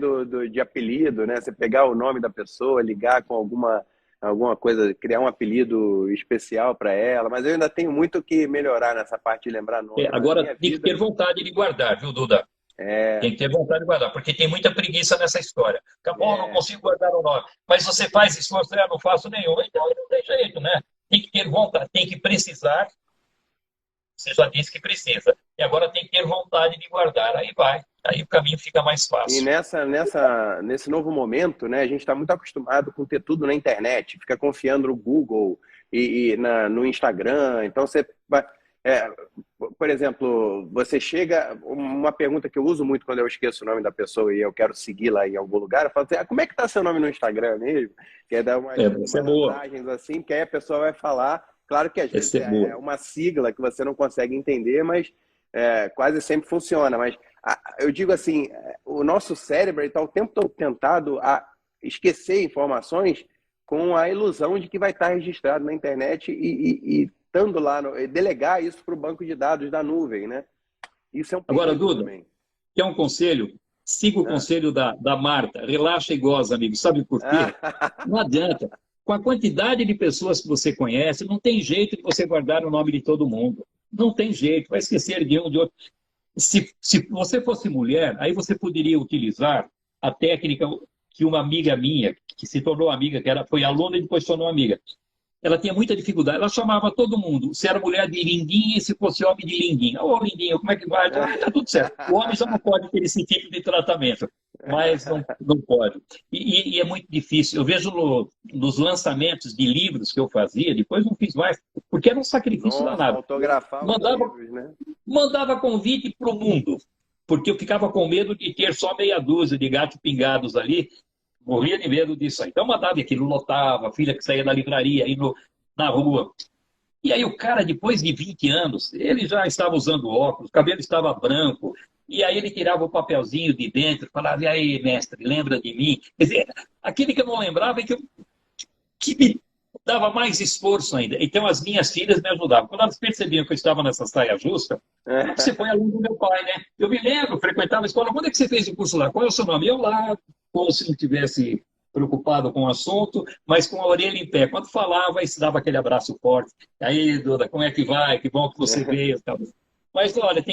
de apelido, né? Você pegar o nome da pessoa, ligar com alguma coisa, criar um apelido especial para ela, mas eu ainda tenho muito que melhorar nessa parte de lembrar nome. Agora, tem que ter vontade de guardar, viu, Duda? Tem que ter vontade de guardar, porque tem muita preguiça nessa história. Acabou, não consigo guardar o nome. Mas você faz esforço, eu não faço nenhum. Então não tem jeito, né? Tem que ter vontade, tem que precisar. Você já disse que precisa. E agora tem que ter vontade de guardar. Aí vai. Aí o caminho fica mais fácil. E nesse novo momento, né, a gente está muito acostumado com ter tudo na internet, fica confiando no Google no Instagram. Então, por exemplo, você chega... Uma pergunta que eu uso muito quando eu esqueço o nome da pessoa e eu quero seguir lá em algum lugar, eu falo assim, como é que está seu nome no Instagram mesmo? Que é dar umas mensagens assim, que aí a pessoa vai falar. Claro que às vezes é uma sigla que você não consegue entender, mas quase sempre funciona. Mas eu digo assim, o nosso cérebro está o tempo todo tentado a esquecer informações com a ilusão de que vai estar registrado na internet e estando lá, delegar isso para o banco de dados da nuvem, né? Isso é um perigo. Agora, Duda, também. Quer um conselho? Siga o conselho da Marta. Relaxa e goza, amigo. Sabe por quê? Não adianta. Com a quantidade de pessoas que você conhece, não tem jeito de você guardar o nome de todo mundo. Não tem jeito. Vai esquecer de um, de outro. Se você fosse mulher, aí você poderia utilizar a técnica que uma amiga minha, que se tornou amiga, foi aluna e depois se tornou amiga, ela tinha muita dificuldade. Ela chamava todo mundo. Se era mulher de Lindinha e se fosse homem de Lindinha. Ô, Lindinha, como é que vai? Ah, tá tudo certo. O homem já não pode ter esse tipo de tratamento. Mas não pode. E é muito difícil. Eu vejo nos lançamentos de livros que eu fazia, depois não fiz mais, porque era um sacrifício danado. Autografava livros, né? Mandava convite para o mundo, porque eu ficava com medo de ter só meia dúzia de gatos pingados ali. Morria de medo disso aí. Então mandava aquilo, lotava, a filha que saía da livraria, aí na rua. E aí o cara, depois de 20 anos, ele já estava usando óculos, o cabelo estava branco, e aí ele tirava o papelzinho de dentro e falava, e aí, mestre, lembra de mim? Quer dizer, aquele que eu não lembrava é que me dava mais esforço ainda. Então as minhas filhas me ajudavam. Quando elas percebiam que eu estava nessa saia justa, você foi aluno do meu pai, né? Eu me lembro, frequentava a escola, quando é que você fez o curso lá? Qual é o seu nome? Eu lá, como se não tivesse preocupado com o assunto, mas com a orelha em pé. Quando falava, se dava aquele abraço forte. Aí, Duda, como é que vai? Que bom que você veio. Mas, olha,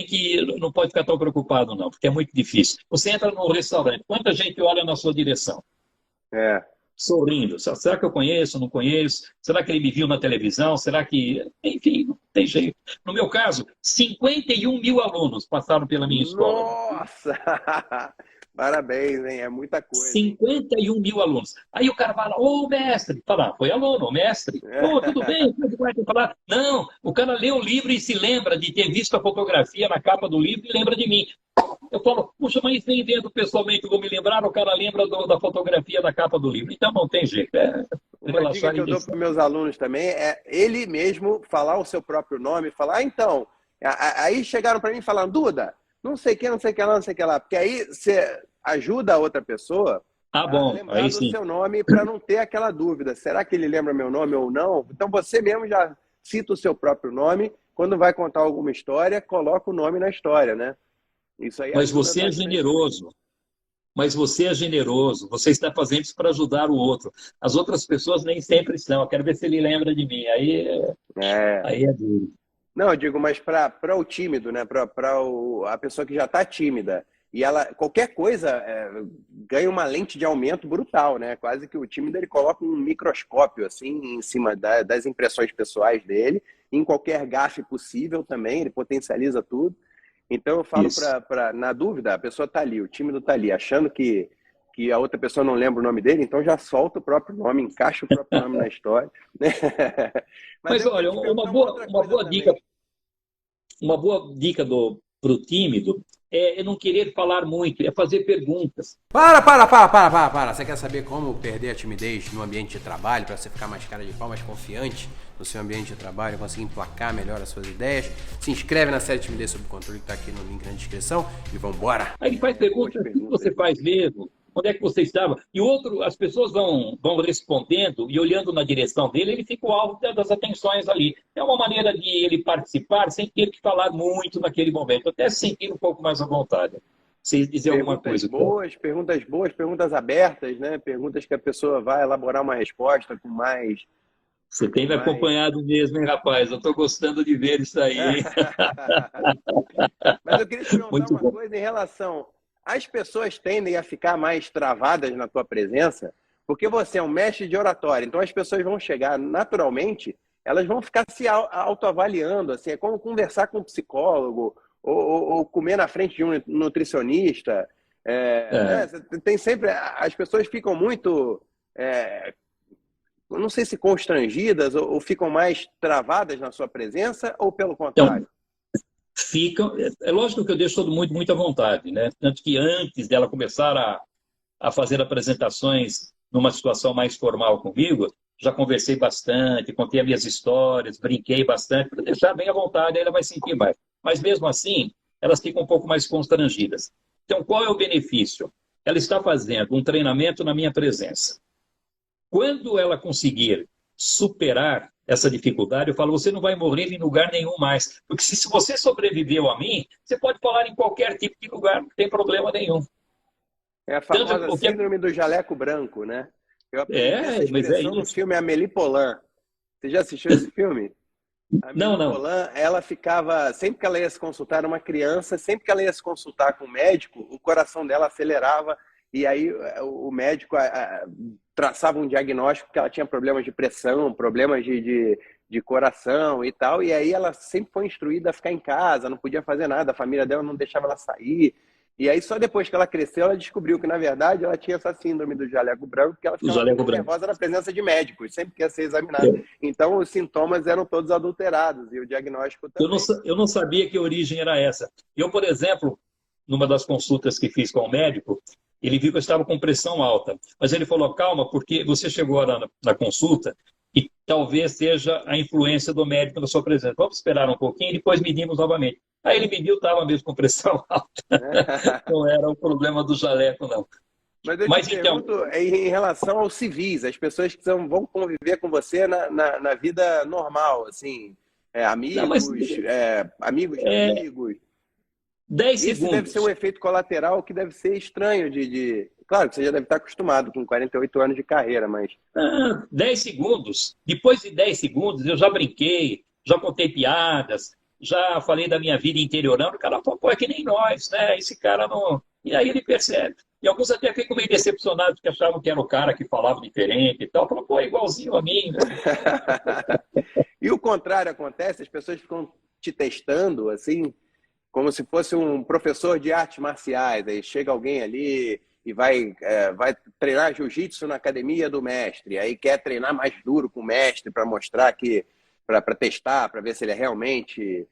não pode ficar tão preocupado, não, porque é muito difícil. Você entra num restaurante, quanta gente olha na sua direção? Sorrindo. Será que eu conheço, não conheço? Será que ele me viu na televisão? Será que... Enfim, não tem jeito. No meu caso, 51 mil alunos passaram pela minha escola. Nossa! Parabéns, hein? É muita coisa. 51 mil alunos. Aí o cara fala, ô mestre, fala, foi aluno, mestre. Ô, tudo bem? Como é que vai falar? Não, o cara lê o livro e se lembra de ter visto a fotografia na capa do livro e lembra de mim. Eu falo, puxa, mas nem vendo pessoalmente vou me lembrar, o cara lembra da fotografia da capa do livro. Então não tem jeito. Uma dica que eu dou para meus alunos também é ele mesmo falar o seu próprio nome, falar, então, aí chegaram para mim falando, Duda, não sei o que, não sei o que lá, não sei o que lá. Porque aí você ajuda a outra pessoa a lembrar do seu nome para não ter aquela dúvida. Será que ele lembra meu nome ou não? Então você mesmo já cita o seu próprio nome. Quando vai contar alguma história, coloca o nome na história, né? Isso aí. Mas você é generoso. Mas você é generoso. Você está fazendo isso para ajudar o outro. As outras pessoas nem sempre estão. Eu quero ver se ele lembra de mim. Aí é duro. Não, eu digo, mas para o tímido, né? Para a pessoa que já está tímida e ela qualquer coisa ganha uma lente de aumento brutal, né? Quase que o tímido ele coloca um microscópio assim em cima das impressões pessoais dele, em qualquer gafe possível também, ele potencializa tudo. Então eu falo na dúvida, a pessoa está ali, o tímido está ali, achando que a outra pessoa não lembra o nome dele, então já solta o próprio nome, encaixa o próprio nome na história. Mas olha, uma boa dica do o tímido é não querer falar muito, é fazer perguntas. Para. Você quer saber como perder a timidez no ambiente de trabalho, para você ficar mais cara de pau, mais confiante no seu ambiente de trabalho, conseguir emplacar melhor as suas ideias? Se inscreve na série Timidez Sob Controle, que está aqui no link na descrição, e vambora! Aí ele faz perguntas, o que você faz mesmo? Onde é que você estava? E o outro, as pessoas vão respondendo e olhando na direção dele, ele fica o alvo das atenções ali. É uma maneira de ele participar sem ter que falar muito naquele momento, até se sentir um pouco mais à vontade. Se dizer alguma coisa. Perguntas boas, perguntas abertas, né? Perguntas que a pessoa vai elaborar uma resposta com mais... Você tem me acompanhado mesmo, hein, rapaz? Eu estou gostando de ver isso aí, hein? Mas eu queria te perguntar uma coisa em relação... As pessoas tendem a ficar mais travadas na tua presença, porque você é um mestre de oratória. Então as pessoas vão chegar naturalmente, elas vão ficar se autoavaliando. Assim, é como conversar com um psicólogo ou comer na frente de um nutricionista. Né? Tem sempre... As pessoas ficam muito... não sei se constrangidas ou ficam mais travadas na sua presença ou pelo contrário? Ficam. É lógico que eu deixo todo mundo muito à vontade, né? Tanto que antes dela começar a fazer apresentações numa situação mais formal comigo, já conversei bastante, contei as minhas histórias, brinquei bastante, para deixar bem à vontade, aí ela vai sentir mais. Mas mesmo assim, elas ficam um pouco mais constrangidas. Então, qual é o benefício? Ela está fazendo um treinamento na minha presença. Quando ela conseguir superar essa dificuldade, eu falo, você não vai morrer em lugar nenhum mais. Porque se você sobreviveu a mim, você pode falar em qualquer tipo de lugar, não tem problema nenhum. É a famosa síndrome do jaleco branco, né? Eu aprendi essa expressão no filme Amélie Poulain. Você já assistiu esse filme? Não. Poulain, ela ficava, sempre que ela ia se consultar, era uma criança, sempre que ela ia se consultar com o médico, o coração dela acelerava e aí o médico traçava um diagnóstico que ela tinha problemas de pressão, problemas de coração e tal, e aí ela sempre foi instruída a ficar em casa, não podia fazer nada, a família dela não deixava ela sair, e aí só depois que ela cresceu, ela descobriu que, na verdade, ela tinha essa síndrome do jaleco branco, porque ela ficava muito nervosa na presença de médicos, sempre que ia ser examinada. Então, os sintomas eram todos adulterados, e o diagnóstico também. Eu não sabia que a origem era essa. Eu, por exemplo, numa das consultas que fiz com o médico, ele viu que eu estava com pressão alta. Mas ele falou, calma, porque você chegou na consulta e talvez seja a influência do médico na sua presença. Vamos esperar um pouquinho e depois medimos novamente. Aí ele mediu, estava mesmo com pressão alta. Não era o problema do jaleco, não. Mas eu te pergunto em relação aos civis, as pessoas que vão conviver com você na vida normal, assim, amigos, amigos de amigos. 10 segundos. Esse deve ser um efeito colateral que deve ser estranho Claro que você já deve estar acostumado com 48 anos de carreira, mas... 10 segundos. Depois de 10 segundos, eu já brinquei, já contei piadas, já falei da minha vida interiorando. O cara falou, pô, é que nem nós, né? Esse cara não... E aí ele percebe. E alguns até ficam meio decepcionados, porque achavam que era o cara que falava diferente e tal. Falaram, pô, é igualzinho a mim, né? E o contrário acontece? As pessoas ficam te testando, assim... Como se fosse um professor de artes marciais. Aí chega alguém ali e vai treinar jiu-jitsu na academia do mestre. Aí quer treinar mais duro com o mestre para mostrar para testar, para ver se ele é realmente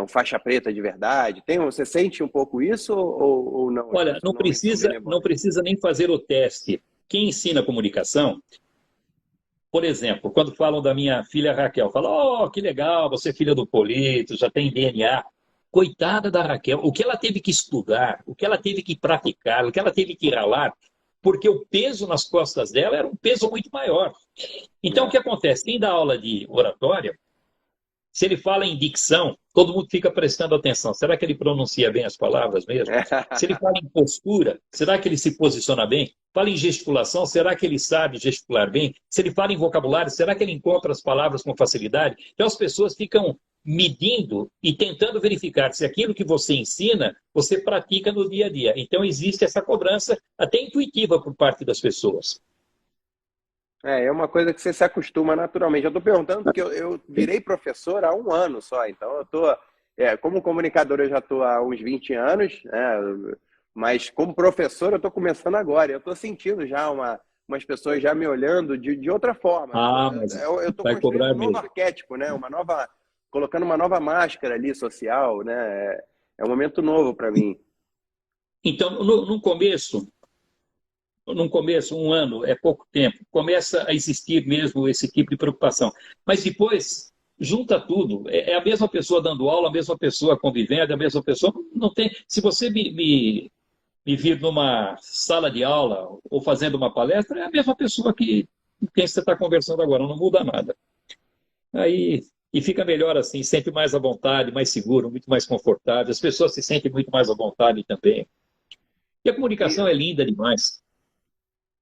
um faixa preta de verdade. Você sente um pouco isso ou não? Olha, não precisa nem fazer o teste. Quem ensina comunicação, por exemplo, quando falam da minha filha Raquel, falam, que legal, você é filha do Polito, já tem DNA. Coitada da Raquel, o que ela teve que estudar, o que ela teve que praticar, o que ela teve que ralar, porque o peso nas costas dela era um peso muito maior. Então, o que acontece? Quem dá aula de oratória, se ele fala em dicção, todo mundo fica prestando atenção. Será que ele pronuncia bem as palavras mesmo? Se ele fala em postura, será que ele se posiciona bem? Fala em gesticulação, será que ele sabe gesticular bem? Se ele fala em vocabulário, será que ele encontra as palavras com facilidade? Então, as pessoas ficam medindo e tentando verificar se aquilo que você ensina, você pratica no dia a dia. Então, existe essa cobrança até intuitiva por parte das pessoas. É uma coisa que você se acostuma naturalmente. Eu estou perguntando porque eu virei professor há 1 ano só. Então, eu estou... como comunicador, eu já estou há uns 20 anos, né? Mas como professor, eu estou começando agora. Eu estou sentindo já umas pessoas já me olhando de outra forma. Mas eu estou construindo um novo arquétipo, né? Colocando uma nova máscara ali social, né? É um momento novo para mim. Então, no começo, um ano é pouco tempo, começa a existir mesmo esse tipo de preocupação. Mas depois, junta tudo. É a mesma pessoa dando aula, a mesma pessoa convivendo, a mesma pessoa. Não tem. Se você me vir numa sala de aula ou fazendo uma palestra, é a mesma pessoa que com quem você está conversando agora, não muda nada. Aí, e fica melhor assim, sempre mais à vontade, mais seguro, muito mais confortável. As pessoas se sentem muito mais à vontade também. E a comunicação é linda demais.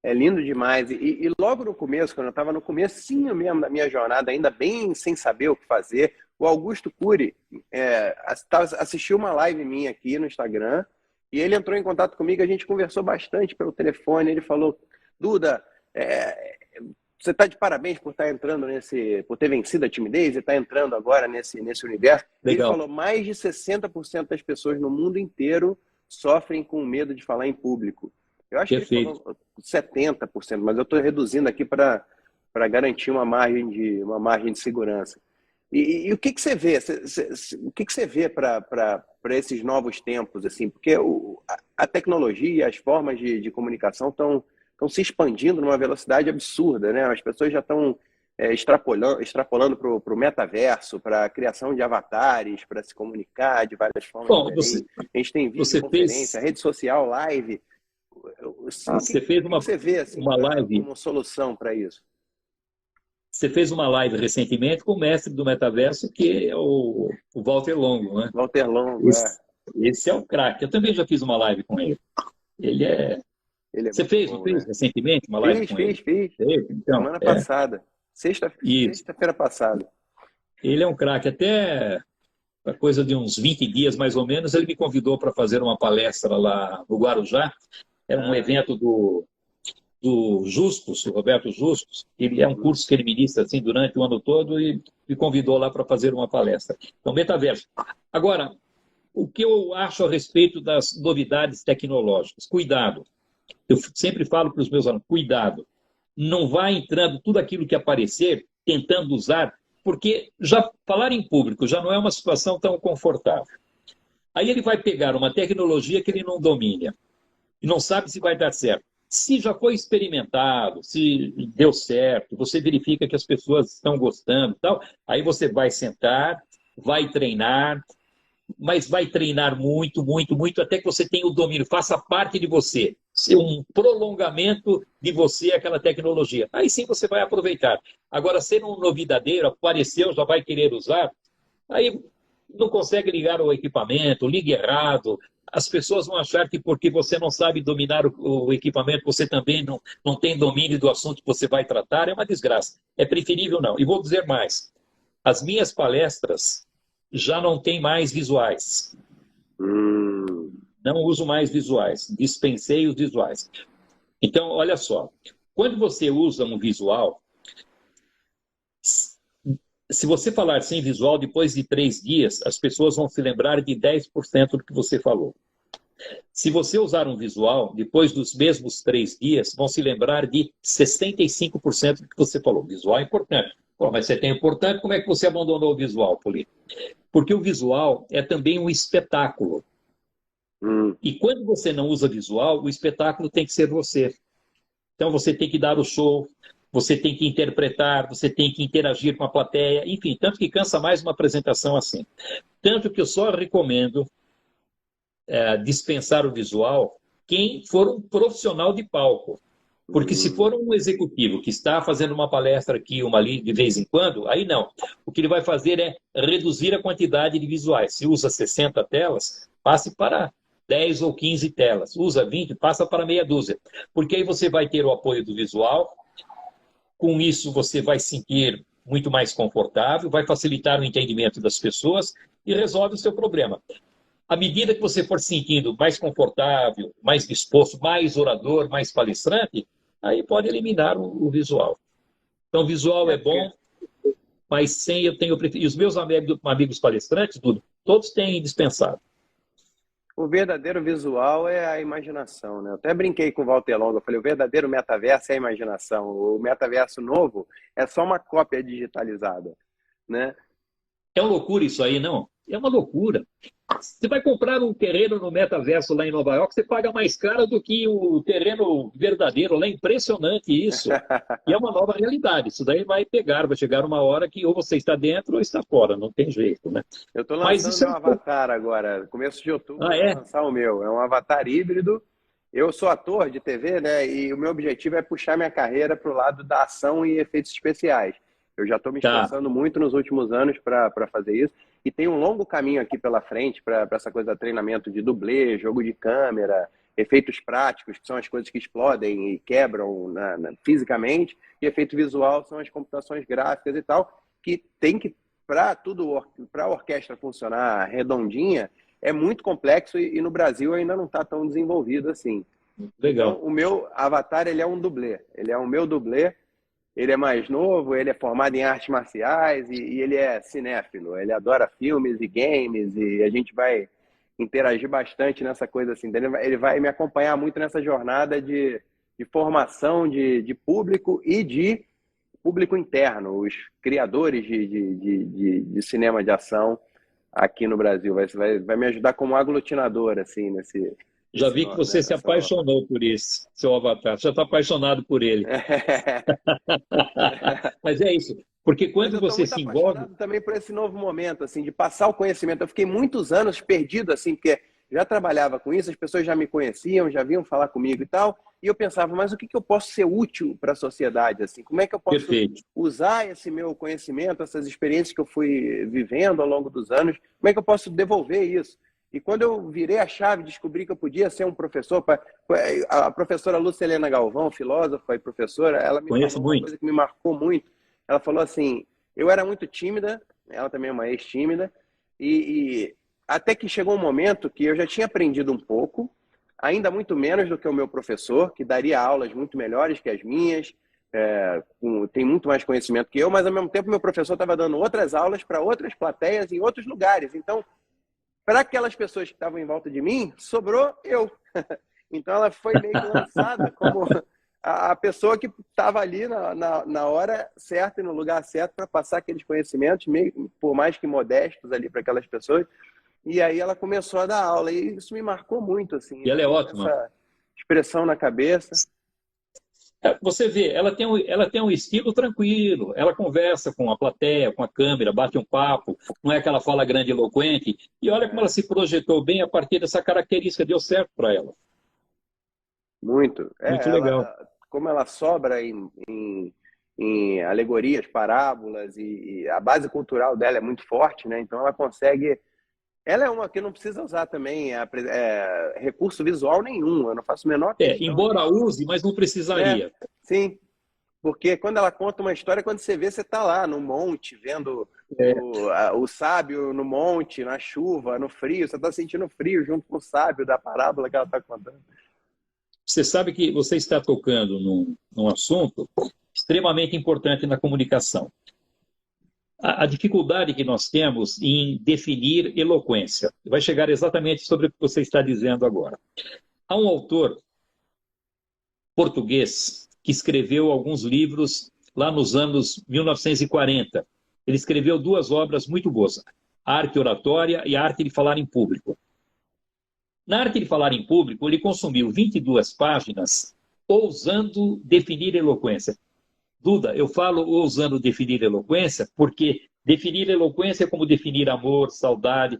É lindo demais. E logo no começo, quando eu estava no comecinho mesmo da minha jornada, ainda bem sem saber o que fazer, o Augusto Cury assistiu uma live minha aqui no Instagram e ele entrou em contato comigo, a gente conversou bastante pelo telefone, ele falou, Duda, você está de parabéns por estar entrando por ter vencido a timidez e estar entrando agora nesse universo. Legal. Ele falou, mais de 60% das pessoas no mundo inteiro sofrem com medo de falar em público. Eu acho que ele falou 70%, mas eu estou reduzindo aqui para garantir uma margem de segurança. E o que você vê? O que você vê para esses novos tempos? Assim? Porque a tecnologia, as formas de comunicação estão se expandindo numa velocidade absurda, né? As pessoas já estão extrapolando para o metaverso, para a criação de avatares, para se comunicar de várias formas diferentes. A gente tem videoconferência, rede social, live. Você fez você vê assim, uma live, como solução para isso? Você fez uma live recentemente com o mestre do metaverso, que é o Walter Longo, né? Walter Longo, esse é o craque. Eu também já fiz uma live com ele. Ele é Você fez, não fez, recentemente uma live com ele? Fiz. Então, semana passada. Sexta-feira passada. Ele é um craque. Até a coisa de uns 20 dias, mais ou menos, ele me convidou para fazer uma palestra lá no Guarujá. Era um evento do Justus, o Roberto Justus. Ele é um curso que ele ministra assim, durante o ano todo e me convidou lá para fazer uma palestra. Então, metaverso. Agora, o que eu acho a respeito das novidades tecnológicas? Cuidado. Eu sempre falo para os meus alunos, cuidado. Não vá entrando tudo aquilo que aparecer, tentando usar, porque já falar em público já não é uma situação tão confortável. Aí ele vai pegar uma tecnologia que ele não domina e não sabe se vai dar certo. Se já foi experimentado, se deu certo, você verifica que as pessoas estão gostando e tal, aí você vai sentar, vai treinar, mas vai treinar muito, muito, muito, até que você tenha o domínio, faça parte de você, ser um prolongamento de você aquela tecnologia. Aí sim você vai aproveitar. Agora, ser um novidadeiro, apareceu, já vai querer usar, aí não consegue ligar o equipamento, liga errado, as pessoas vão achar que porque você não sabe dominar o equipamento, você também não tem domínio do assunto que você vai tratar, é uma desgraça. É preferível não. E vou dizer mais, as minhas palestras já não tem mais visuais. Não uso mais visuais. Dispensei os visuais. Então, olha só. Quando você usa um visual, se você falar sem visual, depois de 3 dias, as pessoas vão se lembrar de 10% do que você falou. Se você usar um visual, depois dos mesmos 3 dias, vão se lembrar de 65% do que você falou. Visual é importante. Pô, mas você tem importante, como é que você abandonou o visual, Polino? Porque o visual é também um espetáculo. E quando você não usa visual, o espetáculo tem que ser você. Então você tem que dar o show, você tem que interpretar, você tem que interagir com a plateia, enfim, tanto que cansa mais uma apresentação assim. Tanto que eu só recomendo dispensar o visual quem for um profissional de palco. Porque se for um executivo que está fazendo uma palestra aqui, uma ali, de vez em quando, aí não. O que ele vai fazer é reduzir a quantidade de visuais. Se usa 60 telas, passe para 10 ou 15 telas. Usa 20, passa para meia dúzia. Porque aí você vai ter o apoio do visual. Com isso, você vai se sentir muito mais confortável, vai facilitar o entendimento das pessoas e resolve o seu problema. À medida que você for se sentindo mais confortável, mais disposto, mais orador, mais palestrante, aí pode eliminar o visual. Então, o visual é bom, mas sem eu tenho preferido. E os meus amigos palestrantes, tudo, todos têm dispensado. O verdadeiro visual é a imaginação, né? Eu até brinquei com o Walter Longo, eu falei, o verdadeiro metaverso é a imaginação. O metaverso novo é só uma cópia digitalizada, né? É uma loucura isso aí, não? É uma loucura. Você vai comprar um terreno no metaverso lá em Nova York, você paga mais caro do que o terreno verdadeiro lá. É impressionante isso. E é uma nova realidade. Isso daí vai pegar, vai chegar uma hora que ou você está dentro ou está fora. Não tem jeito, né? Eu estou Mas lançando isso meu avatar agora. Começo de outubro Ah, eu vou é? lançar o meu. É um avatar híbrido. Eu sou ator de TV, né? E o meu objetivo é puxar minha carreira para o lado da ação e efeitos especiais. Eu já estou me Tá. esforçando muito nos últimos anos para fazer isso. E tem um longo caminho aqui pela frente para essa coisa de treinamento de dublê, jogo de câmera, efeitos práticos, que são as coisas que explodem e quebram fisicamente, e efeito visual são as computações gráficas e tal, que tem que, para a orquestra funcionar redondinha, é muito complexo e no Brasil ainda não está tão desenvolvido assim. Então, Legal. o meu avatar, ele é um dublê. Ele é o meu dublê. Ele é mais novo, ele é formado em artes marciais e ele é cinéfilo. Ele adora filmes e games e a gente vai interagir bastante nessa coisa assim. Ele vai me acompanhar muito nessa jornada de formação de público e de público interno, os criadores de cinema de ação aqui no Brasil. Vai me ajudar como aglutinador assim, Já vi que você se nessa nova fase. apaixonou por esse, seu avatar. Você já está apaixonado por ele. Mas é isso. Porque Mas quando eu estou você muito se envolve, apaixonado também por esse novo momento, assim, de passar o conhecimento. Eu fiquei muitos anos perdido, assim, porque já trabalhava com isso, as pessoas já me conheciam, já vinham falar comigo e tal, e eu pensava, mas o que eu posso ser útil para a sociedade, assim? Como é que eu posso perfeito. usar esse meu conhecimento, essas experiências que eu fui vivendo ao longo dos anos, como é que eu posso devolver isso? E quando eu virei a chave, descobri que eu podia ser um professor. A professora Lúcia Helena Galvão, filósofa e professora, ela me Conheço falou uma muito. coisa que me marcou muito. Ela falou assim, eu era muito tímida, ela também é uma ex-tímida, e até que chegou um momento que eu já tinha aprendido um pouco, ainda muito menos do que o meu professor, que daria aulas muito melhores que as minhas, tem muito mais conhecimento que eu, mas ao mesmo tempo meu professor estava dando outras aulas para outras plateias em outros lugares. Então, para aquelas pessoas que estavam em volta de mim, sobrou eu. Então ela foi meio que lançada como a pessoa que estava ali na hora certa e no lugar certo para passar aqueles conhecimentos, meio, por mais que modestos ali para aquelas pessoas. E aí ela começou a dar aula e isso me marcou muito, assim. E Eu ela é fiquei com ótima. essa expressão na cabeça. Você vê, ela tem um estilo tranquilo. Ela conversa com a plateia, com a câmera, bate um papo. Não é aquela fala grande e eloquente. E olha como ela É, se projetou bem a partir dessa característica. Deu certo para ela. muito. Muito legal. Como ela sobra em alegorias, parábolas e a base cultural dela é muito forte, né? Então ela consegue. Ela é uma que não precisa usar também recurso visual nenhum. Eu não faço a menor questão Embora use, mas não É, precisaria. sim. Porque quando ela conta uma história, quando você vê, você está lá no monte, vendo É, o sábio no monte, na chuva, no frio. Você está sentindo frio junto com o sábio da parábola que ela está contando. Você sabe que você está tocando num assunto extremamente importante na comunicação. A dificuldade que nós temos em definir eloquência. Vai chegar exatamente sobre o que você está dizendo agora. Há um autor português que escreveu alguns livros lá nos anos 1940. Ele escreveu duas obras muito boas, A Arte Oratória e A Arte de Falar em Público. Na Arte de Falar em Público, ele consumiu 22 páginas ousando definir eloquência. Duda, eu falo ousando definir eloquência porque definir eloquência é como definir amor, saudade.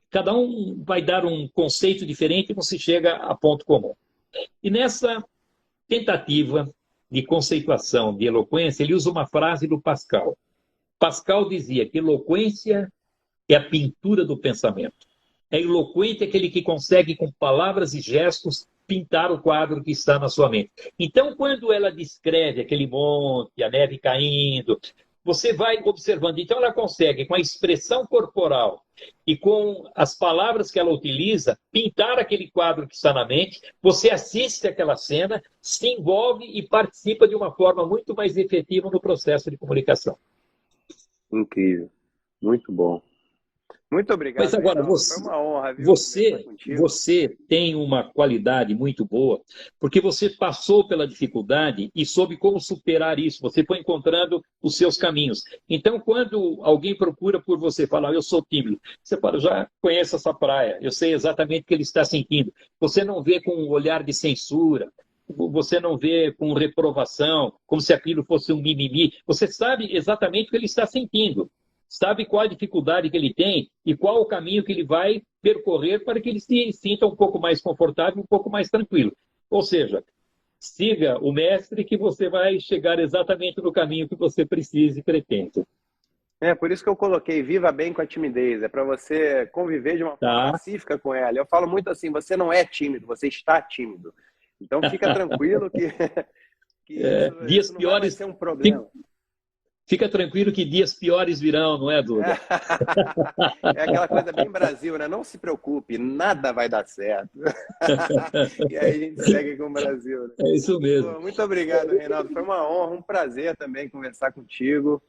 Cada um vai dar um conceito diferente e não se chega a ponto comum. E nessa tentativa de conceituação de eloquência, ele usa uma frase do Pascal. Pascal dizia que eloquência é a pintura do pensamento. É eloquente aquele que consegue, com palavras e gestos, pintar o quadro que está na sua mente. Então, quando ela descreve aquele monte, a neve caindo, você vai observando. Então, ela consegue, com a expressão corporal e com as palavras que ela utiliza, pintar aquele quadro que está na mente. Você assiste aquela cena, se envolve e participa de uma forma muito mais efetiva no processo de comunicação. Incrível. Muito bom. Muito obrigado. Mas agora, Reinaldo. Foi uma honra, viu, conversar contigo. você tem uma qualidade muito boa, porque você passou pela dificuldade e soube como superar isso. Você foi encontrando os seus caminhos. Então, quando alguém procura por você, fala, eu sou tímido, você fala, já conheço essa praia, eu sei exatamente o que ele está sentindo. Você não vê com um olhar de censura, você não vê com reprovação, como se aquilo fosse um mimimi. Você sabe exatamente o que ele está sentindo. Sabe qual a dificuldade que ele tem e qual o caminho que ele vai percorrer para que ele se sinta um pouco mais confortável, um pouco mais tranquilo. Ou seja, siga o mestre que você vai chegar exatamente no caminho que você precisa e pretende. É, por isso que eu coloquei viva bem com a timidez. É para você conviver de uma forma pacífica com ela. Eu falo muito assim, você não é tímido, você está tímido. Então fica tranquilo que dias isso não piores vai ser um problema. Fica tranquilo que dias piores virão, não é, Duda? É aquela coisa bem Brasil, né? Não se preocupe, nada vai dar certo. E aí a gente segue com o Brasil. Né? É isso mesmo. Pô, muito obrigado, Reinaldo. Foi uma honra, um prazer também conversar contigo.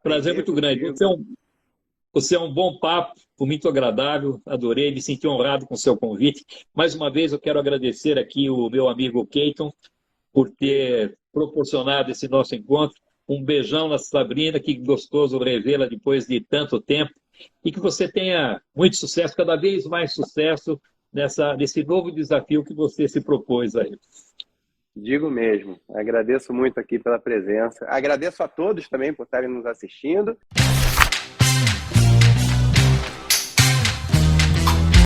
Prazer muito grande. Você é um bom papo, foi muito agradável, adorei, me senti honrado com o seu convite. Mais uma vez eu quero agradecer aqui o meu amigo Keyton por ter proporcionado esse nosso encontro. Um beijão na Sabrina, que gostoso revê-la depois de tanto tempo. E que você tenha muito sucesso, cada vez mais sucesso nesse novo desafio que você se propôs aí. Digo mesmo. Agradeço muito aqui pela presença. Agradeço a todos também por estarem nos assistindo.